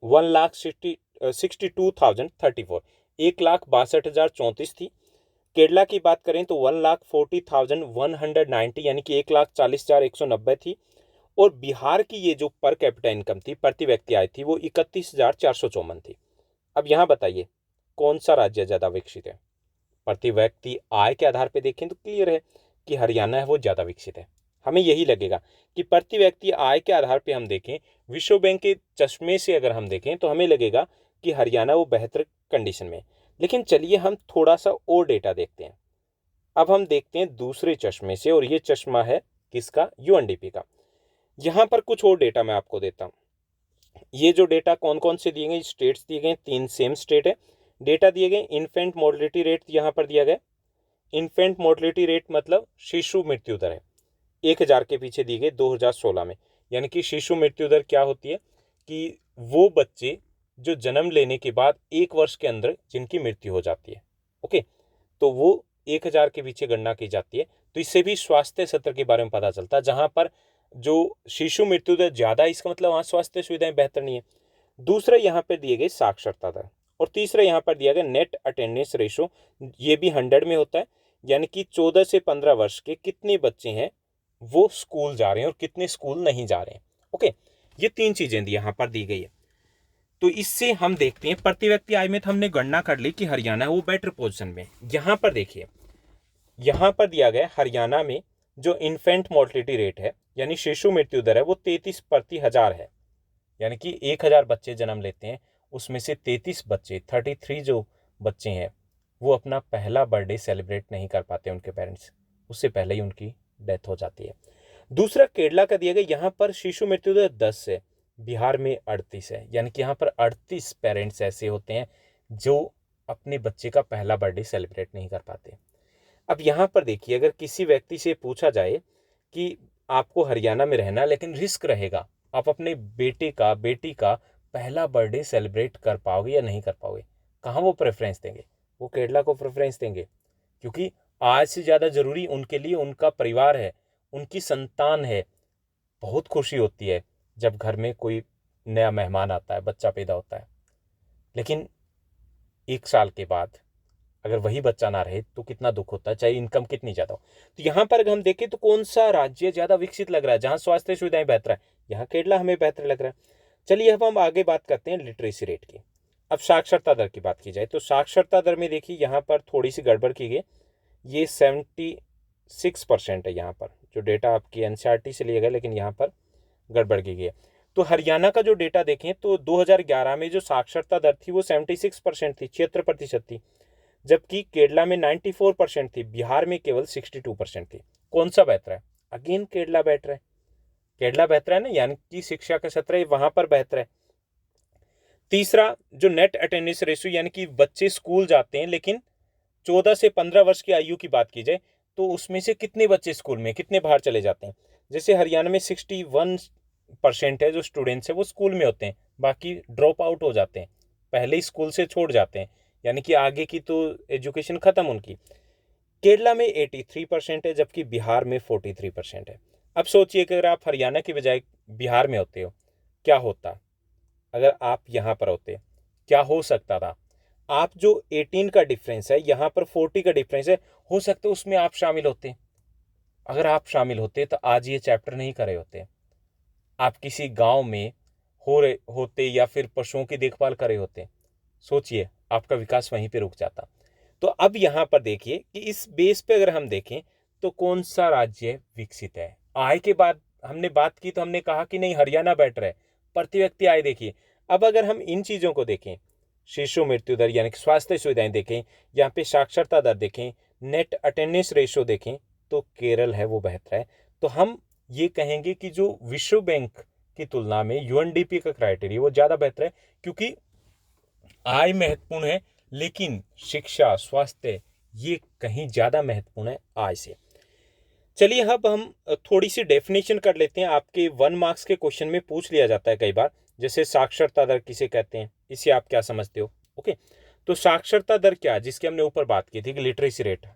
1,62,034, 1,62,034 थी। केरला की बात करें तो 1,40,190 यानी कि 1,40,190 थी। और बिहार की ये जो पर कैपिटा इनकम थी, प्रति व्यक्ति आय थी, वो 31,454 थी। अब यहाँ बताइए कौन सा राज्य ज़्यादा विकसित है। प्रति व्यक्ति आय के आधार पर देखें तो क्लियर है कि हरियाणा है वो ज़्यादा विकसित है। हमें यही लगेगा कि प्रति व्यक्ति आय के आधार पे हम देखें, विश्व बैंक के चश्मे से अगर हम देखें तो हमें लगेगा कि हरियाणा वो बेहतर कंडीशन में। लेकिन चलिए हम थोड़ा सा और डेटा देखते हैं। अब हम देखते हैं दूसरे चश्मे से, और ये चश्मा है किसका, यूएनडीपी का। यहाँ पर कुछ और डेटा मैं आपको देता हूँ। ये जो डेटा कौन कौन से दिए गए, स्टेट्स दिए गए, 3 सेम स्टेट है। डेटा दिए गए, इन्फेंट मोर्टलिटी रेट यहाँ पर दिया गया। इन्फेंट मोर्टलिटी रेट मतलब शिशु मृत्यु दर है, 1,000 के पीछे दी गई 2016 में। यानी कि शिशु मृत्यु दर क्या होती है कि वो बच्चे जो जन्म लेने के बाद 1 वर्ष के अंदर जिनकी मृत्यु हो जाती है, ओके, तो वो 1,000 के पीछे गणना की जाती है। तो इससे भी स्वास्थ्य सत्र के बारे में पता चलता है। जहां पर जो शिशु मृत्यु दर ज़्यादा है, इसका मतलब वहाँ स्वास्थ्य सुविधाएं बेहतर नहीं है। दूसरा यहाँ पर दिए गए साक्षरता दर, और तीसरा यहाँ पर दिया गया नेट अटेंडेंस रेशो, ये भी 100 में होता है। यानी कि 14 से 15 वर्ष के कितने बच्चे हैं वो स्कूल जा रहे हैं और कितने स्कूल नहीं जा रहे हैं। ओके, ये 3 चीजें यहाँ पर दी गई है। तो इससे हम देखते हैं प्रति व्यक्ति आय में तो हमने गणना कर ली कि हरियाणा वो बेटर पोजीशन में। यहाँ पर देखिए, यहाँ पर दिया गया हरियाणा में जो इन्फेंट मोर्टलिटी रेट है यानी शिशु मृत्यु दर है वो 33 प्रति 1,000 है। यानी कि 1,000 बच्चे जन्म लेते हैं, उसमें से 33 बच्चे 33 जो बच्चे हैं वो अपना पहला बर्थडे सेलिब्रेट नहीं कर पाते, उनके पेरेंट्स, उससे पहले ही उनकी डेथ हो जाती है। दूसरा केरला का दिया गया, यहाँ पर शिशु मृत्यु दर 10 है, बिहार में 38 है। यानी कि यहाँ पर 38 पेरेंट्स ऐसे होते हैं जो अपने बच्चे का पहला बर्थडे सेलिब्रेट नहीं कर पाते। अब यहाँ पर देखिए, अगर किसी व्यक्ति से पूछा जाए कि आपको हरियाणा में रहना लेकिन रिस्क रहेगा, आप अपने बेटे का बेटी का पहला बर्थडे सेलिब्रेट कर पाओगे या नहीं कर पाओगे, कहाँ वो प्रेफरेंस देंगे? वो केरला को प्रेफरेंस देंगे, क्योंकि आज से ज़्यादा ज़रूरी उनके लिए उनका परिवार है, उनकी संतान है। बहुत खुशी होती है जब घर में कोई नया मेहमान आता है, बच्चा पैदा होता है। लेकिन 1 साल के बाद अगर वही बच्चा ना रहे तो कितना दुख होता है, चाहे इनकम कितनी ज़्यादा हो। तो यहाँ पर अगर हम देखें तो कौन सा राज्य ज़्यादा विकसित लग रहा है, जहाँ स्वास्थ्य सुविधाएं बेहतर है? यहाँ केरला हमें बेहतर लग रहा है। चलिए अब हम आगे बात करते हैं लिटरेसी रेट की। अब साक्षरता दर की बात की जाए तो साक्षरता दर में देखिए यहाँ पर थोड़ी सी गड़बड़ की गई। ये 76% है यहाँ पर, जो डेटा आपकी एनसीईआरटी से लिया गया, लेकिन यहाँ पर गड़बड़ की गई है। तो हरियाणा का जो डेटा देखें तो 2011 में जो साक्षरता दर थी वो 76% थी, 76% थी, जबकि केरला में 94% थी, बिहार में केवल 62% थी। कौन सा बेहतर है? अगेन केरला बेहतर है। केरला बेहतर है ना, यानी कि शिक्षा का सत्र है वहां पर बेहतर है। तीसरा, जो नेट अटेंडेंस रेशियो यानी कि बच्चे स्कूल जाते हैं, लेकिन 14 से 15 वर्ष की आयु की बात की जाए तो उसमें से कितने बच्चे स्कूल में, कितने बाहर चले जाते हैं? जैसे हरियाणा में 61% है जो स्टूडेंट्स है वो स्कूल में होते हैं, बाकी ड्रॉप आउट हो जाते हैं, पहले ही स्कूल से छोड़ जाते हैं, यानी कि आगे की तो एजुकेशन खत्म उनकी। केरला में 83% है, जबकि बिहार में 43% है। अब सोचिए कि अगर आप हरियाणा की बजाय बिहार में होते हो, क्या होता? अगर आप यहाँ पर होते, क्या हो सकता था? आप जो 18 का डिफरेंस है, यहाँ पर 40 का डिफरेंस है, हो सकता है उसमें आप शामिल होते। अगर आप शामिल होते तो आज ये चैप्टर नहीं करे होते, आप किसी गांव में हो रहे होते या फिर पशुओं की देखभाल करे होते। सोचिए आपका विकास वहीं पे रुक जाता। तो अब यहाँ पर देखिए कि इस बेस पे अगर हम देखें तो कौन सा राज्य विकसित है। आय के बाद हमने बात की तो हमने कहा कि नहीं, हरियाणा बेटर है। प्रति व्यक्ति आय देखिए। अब अगर हम इन चीज़ों को देखें, शिशु मृत्यु दर यानी कि स्वास्थ्य सुविधाएं देखें, यहाँ पे साक्षरता दर देखें, नेट अटेंडेंस रेशो देखें, तो केरल है वो बेहतर है। तो हम ये कहेंगे कि जो विश्व बैंक की तुलना में यूएनडीपी का क्राइटेरिया वो ज़्यादा बेहतर है, क्योंकि आय महत्वपूर्ण है लेकिन शिक्षा, स्वास्थ्य ये कहीं ज़्यादा महत्वपूर्ण है आय से। चलिए अब हम थोड़ी सी डेफिनेशन कर लेते हैं। आपके 1 मार्क्स के क्वेश्चन में पूछ लिया जाता है कई बार, जैसे साक्षरता दर किसे कहते हैं, इसे आप क्या समझते हो। ओके, तो साक्षरता दर क्या है, जिसकी हमने ऊपर बात की थी कि लिटरेसी रेट,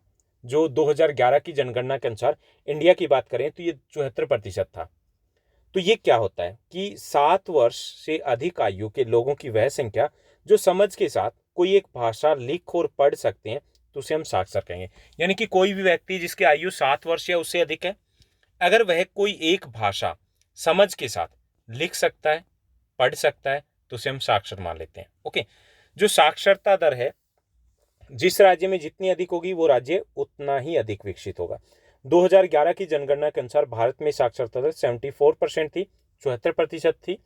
जो 2011 की जनगणना के अनुसार इंडिया की बात करें तो ये 74% था। तो ये क्या होता है कि 7 वर्ष से अधिक आयु के लोगों की वह संख्या जो समझ के साथ कोई एक भाषा लिख और पढ़ सकते हैं, तो उसे हम साक्षर कहेंगे। यानी कि कोई भी व्यक्ति जिसकी आयु 7 वर्ष या उससे अधिक है, अगर वह कोई एक भाषा समझ के साथ लिख सकता है, पढ़ सकता है, तो उसे हम साक्षर मान लेते हैं। ओके, जो साक्षरता दर है जिस राज्य में जितनी अधिक होगी वो राज्य उतना ही अधिक विकसित होगा। 2011 की जनगणना के अनुसार भारत में साक्षरता दर 74% थी, 74% थी।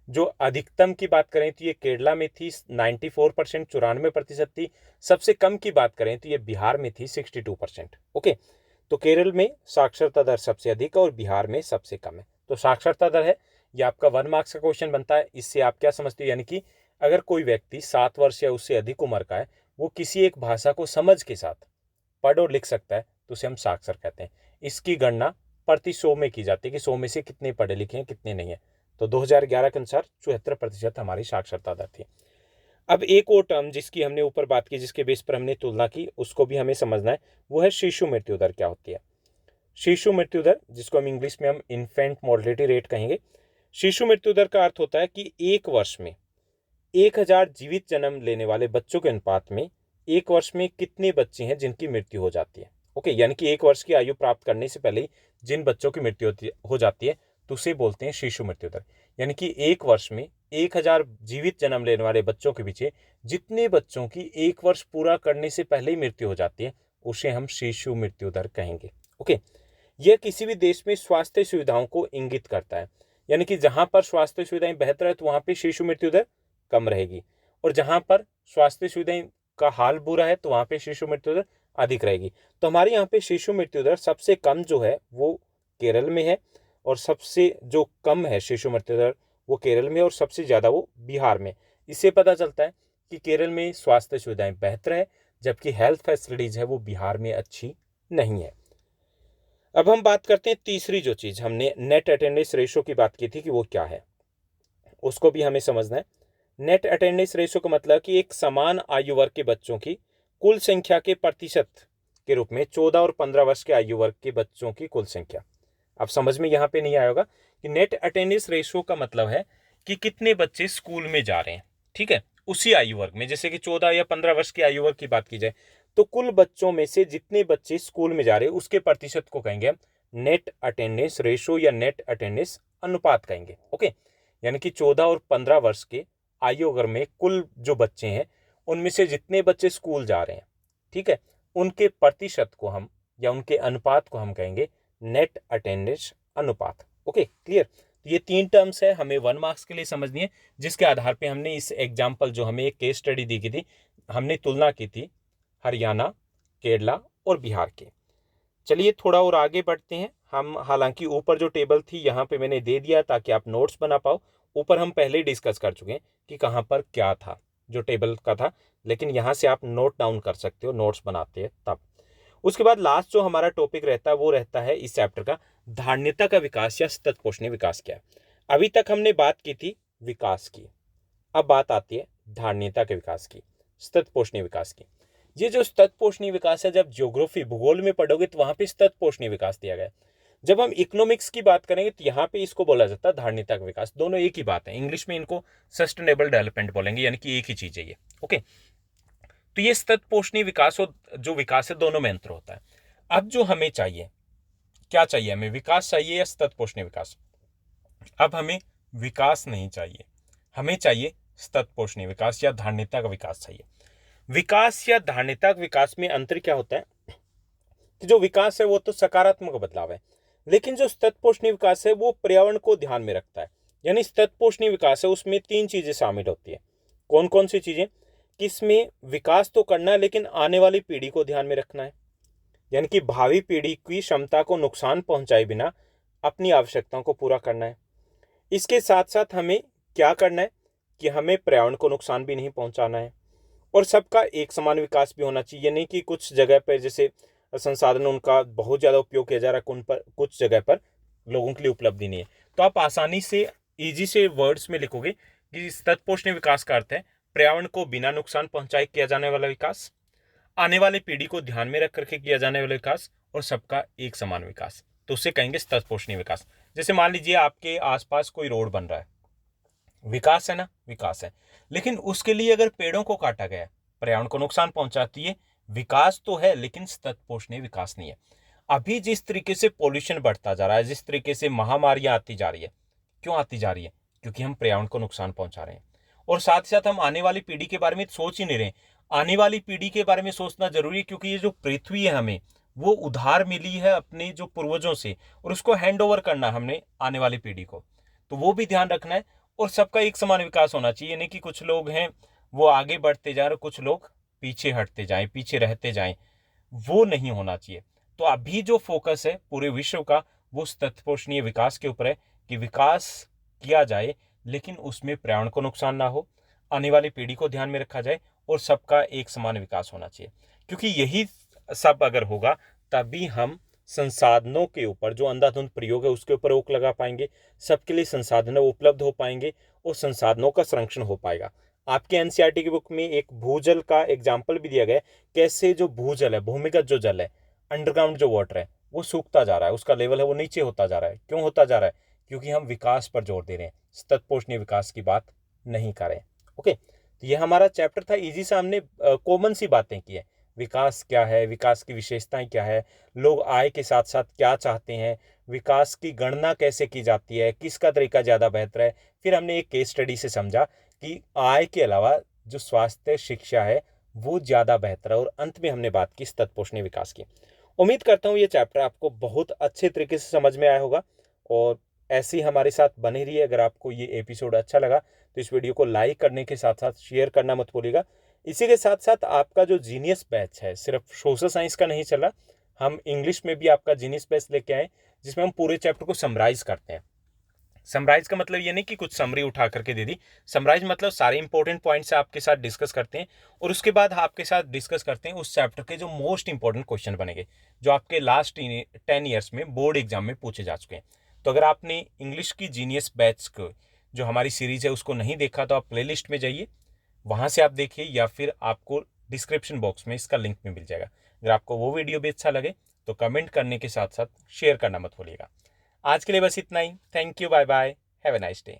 जो अधिकतम की बात करें तो ये केरला में थी 94%, 94% थी। सबसे कम की बात करें तो ये बिहार में थी 62%। ओके, तो केरल में साक्षरता दर सबसे अधिक है और बिहार में सबसे कम है। तो साक्षरता दर है, ये आपका 1 मार्क्स का क्वेश्चन बनता है। इससे आप क्या समझते हो, यानी कि अगर कोई व्यक्ति 7 वर्ष या उससे अधिक उम्र का है, वो किसी एक भाषा को समझ के साथ पढ़ और लिख सकता है, तो उसे हम साक्षर कहते हैं। इसकी गणना प्रति 100 में की जाती है कि 100 में से कितने पढ़े लिखे हैं, कितने नहीं है। तो 2011 के अनुसार 74% हमारी साक्षरता दर थी। अब एक और टर्म जिसकी हमने ऊपर बात की, जिसके बेस पर हमने तुलना की, उसको भी हमें समझना है, वो है शिशु मृत्यु दर क्या होती है। शिशु मृत्यु दर, जिसको हम इंग्लिश में हम इन्फेंट मोर्टेलिटी रेट कहेंगे। शिशु मृत्यु दर का अर्थ होता है कि एक वर्ष में 1000 जीवित जन्म लेने वाले बच्चों के अनुपात में एक वर्ष में कितने बच्चे हैं जिनकी मृत्यु हो जाती है। ओके, यानी कि एक वर्ष की आयु प्राप्त करने से पहले ही जिन बच्चों की मृत्यु हो जाती है, तो उसे बोलते हैं शिशु मृत्यु दर। यानी कि एक वर्ष में 1000 जीवित जन्म लेने वाले बच्चों के पीछे जितने बच्चों की एक वर्ष पूरा करने से पहले ही मृत्यु हो जाती है, उसे हम शिशु मृत्यु दर कहेंगे। ओके, यह किसी भी देश में स्वास्थ्य सुविधाओं को इंगित करता है। यानी कि जहां पर स्वास्थ्य सुविधाएं बेहतर है तो वहां पे शिशु मृत्यु दर कम रहेगी, और जहां पर स्वास्थ्य सुविधाएं का हाल बुरा है तो वहां पे शिशु मृत्यु दर अधिक रहेगी। तो हमारे यहाँ पे शिशु मृत्यु दर सबसे कम जो है वो केरल में है, और सबसे जो कम है शिशु मृत्यु दर वो केरल में, और सबसे ज़्यादा वो बिहार में। इससे पता चलता है कि केरल में स्वास्थ्य सुविधाएं बेहतर है, जबकि हेल्थ फैसिलिटीज़ है वो बिहार में अच्छी नहीं है। अब हम बात करते हैं तीसरी जो चीज़, हमने नेट अटेंडेंस रेशो की बात की थी कि वो क्या है, उसको भी हमें समझना है। नेट अटेंडेंस रेशो का मतलब कि एक समान आयु वर्ग के बच्चों की कुल संख्या के प्रतिशत के रूप में 14 और 15 वर्ष के आयु वर्ग के बच्चों की कुल संख्या। अब समझ में यहाँ पे नहीं आया होगा कि नेट अटेंडेंस रेशो का मतलब है कि कितने बच्चे स्कूल में जा रहे हैं, ठीक है, उसी आयु वर्ग में। जैसे कि 14 या 15 वर्ष की आयु वर्ग की बात की जाए तो कुल बच्चों में से जितने बच्चे स्कूल में जा रहे हैं उसके प्रतिशत को कहेंगे हम नेट अटेंडेंस रेशो या नेट अटेंडेंस अनुपात कहेंगे। ओके, यानी कि 14 और 15 वर्ष के आयु वर्ग में कुल जो बच्चे हैं उनमें से जितने बच्चे स्कूल जा रहे हैं, ठीक है, उनके प्रतिशत को हम या उनके अनुपात को हम कहेंगे नेट अटेंडेंस अनुपात। Okay, clear. तो ये 3 टर्म्स है, हमें 1 मार्क्स के लिए समझनी है, जिसके आधार पे हमने इस एग्जाम्पल जो हमें एक केस स्टडी दी गई थी, हमने तुलना की थी हरियाणा, केरला और बिहार के। चलिए थोड़ा और आगे बढ़ते हैं हम। हालांकि ऊपर जो टेबल थी यहाँ पे मैंने दे दिया ताकि आप नोट्स बना पाओ। ऊपर हम पहले ही डिस्कस कर चुके हैं कि कहाँ पर क्या था जो टेबल का था, लेकिन यहाँ से आप नोट डाउन कर सकते हो, नोट्स बनाते हैं तब। उसके बाद लास्ट जो हमारा टॉपिक रहता है वो रहता है इस चैप्टर का धारणीयता का विकास या सतत पोषणीय विकास क्या है। अभी तक हमने बात की थी विकास की, अब बात आती है धारणीयता के विकास की, सतत पोषणीय विकास की। ये जो सतत पोषणीय विकास है, जब ज्योग्राफी भूगोल में पढ़ोगे तो वहां पे सतत पोषणीय विकास दिया गया है। जब हम इकोनॉमिक्स की बात करेंगे तो यहाँ पे इसको बोला जाता है धारणीयता का विकास। दोनों एक ही बात है, इंग्लिश में इनको सस्टेनेबल डेवलपमेंट बोलेंगे, यानी कि एक ही चीज है ये। ओके, तो ये सतत पोषणीय विकास और जो विकास है दोनों में अंतर होता है। अब जो हमें चाहिए, क्या चाहिए हमें, विकास चाहिए या सतत पोषणीय विकास? अब हमें विकास नहीं चाहिए, हमें चाहिए सतत पोषणीय विकास या धारणीयता का विकास चाहिए। विकास या धारणिता विकास में अंतर क्या होता है कि जो विकास है वो तो सकारात्मक बदलाव है, लेकिन जो सतत पोषणीय विकास है वो पर्यावरण को ध्यान में रखता है। यानी सतत पोषणीय विकास है उसमें 3 चीजें शामिल होती है। कौन कौन सी चीजें? कि इसमें विकास तो करना है लेकिन आने वाली पीढ़ी को ध्यान में रखना है, यानी कि भावी पीढ़ी की क्षमता को नुकसान पहुंचाए बिना अपनी आवश्यकताओं को पूरा करना है। इसके साथ साथ हमें क्या करना है कि हमें पर्यावरण को नुकसान भी नहीं पहुंचाना है, और सबका एक समान विकास भी होना चाहिए। नहीं कि कुछ जगह पर जैसे संसाधन उनका बहुत ज़्यादा उपयोग किया जा रहा है, उन पर कुछ जगह पर लोगों के लिए उपलब्धि नहीं है। तो आप आसानी से इजी से वर्ड्स में लिखोगे कि सतत पोषणीय विकास का अर्थ है पर्यावरण को बिना नुकसान पहुंचाए किया जाने वाला विकास, आने वाली पीढ़ी को ध्यान में रख करके किया जाने वाला विकास, और सबका एक समान विकास। तो उसे कहेंगे सतत पोषणीय विकास। जैसे मान लीजिए आपके आसपास कोई रोड बन रहा है, विकास है ना, विकास है, लेकिन उसके लिए अगर पेड़ों को काटा गया, पर्यावरण को नुकसान पहुंचाती है, विकास तो है लेकिन सतत पोषणीय विकास नहीं है। अभी जिस तरीके से पोल्यूशन बढ़ता जा रहा है, जिस तरीके से महामारियां आती जा रही है, क्यों आती जा रही है? क्योंकि हम पर्यावरण को नुकसान पहुंचा रहे हैं, और साथ साथ हम आने वाली पीढ़ी के बारे में सोच ही नहीं रहे। आने वाली पीढ़ी के बारे में सोचना जरूरी है, क्योंकि ये जो पृथ्वी है हमें वो उधार मिली है अपने जो पूर्वजों से, और उसको हैंड ओवर करना है हमने आने वाली पीढ़ी को, तो वो भी ध्यान रखना है। और सबका एक समान विकास होना चाहिए, नहीं कि कुछ लोग हैं वो आगे बढ़ते जा रहे, कुछ लोग पीछे हटते जाएं, पीछे रहते जाएं, वो नहीं होना चाहिए। तो अभी जो फोकस है पूरे विश्व का वो सतत पोषणीय विकास के ऊपर है, कि विकास किया जाए लेकिन उसमें पर्यावरण को नुकसान ना हो, आने वाली पीढ़ी को ध्यान में रखा जाए, और सबका एक समान विकास होना चाहिए। क्योंकि यही सब अगर होगा तभी हम संसाधनों के ऊपर जो अंधाधुंध प्रयोग है उसके ऊपर रोक लगा पाएंगे, सबके लिए संसाधन उपलब्ध हो पाएंगे, और संसाधनों का संरक्षण हो पाएगा। आपके एनसीईआरटी की बुक में एक भूजल का एग्जाम्पल भी दिया गया है, कैसे जो भूजल है, भूमिगत जो जल है, अंडरग्राउंड जो वाटर है, वो सूखता जा रहा है, उसका लेवल है वो नीचे होता जा रहा है। क्यों होता जा रहा है? क्योंकि हम विकास पर जोर दे रहे हैं, सतत पोषणीय विकास की बात नहीं कर रहे हैं। ओके, तो ये हमारा चैप्टर था इजी सा, हमने कॉमन सी बातें की है। विकास क्या है, विकास की विशेषताएं क्या है, लोग आय के साथ साथ क्या चाहते हैं, विकास की गणना कैसे की जाती है, किसका तरीका ज़्यादा बेहतर है। फिर हमने एक केस स्टडी से समझा कि आय के अलावा जो स्वास्थ्य शिक्षा है वो ज़्यादा बेहतर है, और अंत में हमने बात की सतत पोषणीय विकास की। उम्मीद करता हूँ ये चैप्टर आपको बहुत अच्छे तरीके से समझ में आया होगा, और ऐसे ही हमारे साथ बने रहिए। अगर आपको ये एपिसोड अच्छा लगा तो इस वीडियो को लाइक करने के साथ साथ शेयर करना मत भूलिएगा। इसी के साथ साथ आपका जो जीनियस बैच है सिर्फ सोशल साइंस का नहीं चला, हम इंग्लिश में भी आपका जीनियस बैच लेके आए, जिसमें हम पूरे चैप्टर को समराइज करते हैं। समराइज का मतलब ये नहीं कि कुछ समरी उठा करके दे दी, समराइज मतलब सारे इंपॉर्टेंट पॉइंट्स आपके साथ डिस्कस करते हैं, और उसके बाद आपके साथ डिस्कस करते हैं उस चैप्टर के जो मोस्ट इंपॉर्टेंट क्वेश्चन बनेंगे, जो आपके लास्ट 10 ईयर्स में बोर्ड एग्जाम में पूछे जा चुके हैं। तो अगर आपने इंग्लिश की जीनियस बैच को जो हमारी सीरीज है उसको नहीं देखा तो आप प्लेलिस्ट में जाइए, वहाँ से आप देखिए, या फिर आपको डिस्क्रिप्शन बॉक्स में इसका लिंक में मिल जाएगा। अगर आपको वो वीडियो भी अच्छा लगे तो कमेंट करने के साथ साथ शेयर करना मत भूलिएगा। आज के लिए बस इतना ही। Thank you, bye bye, have a nice day.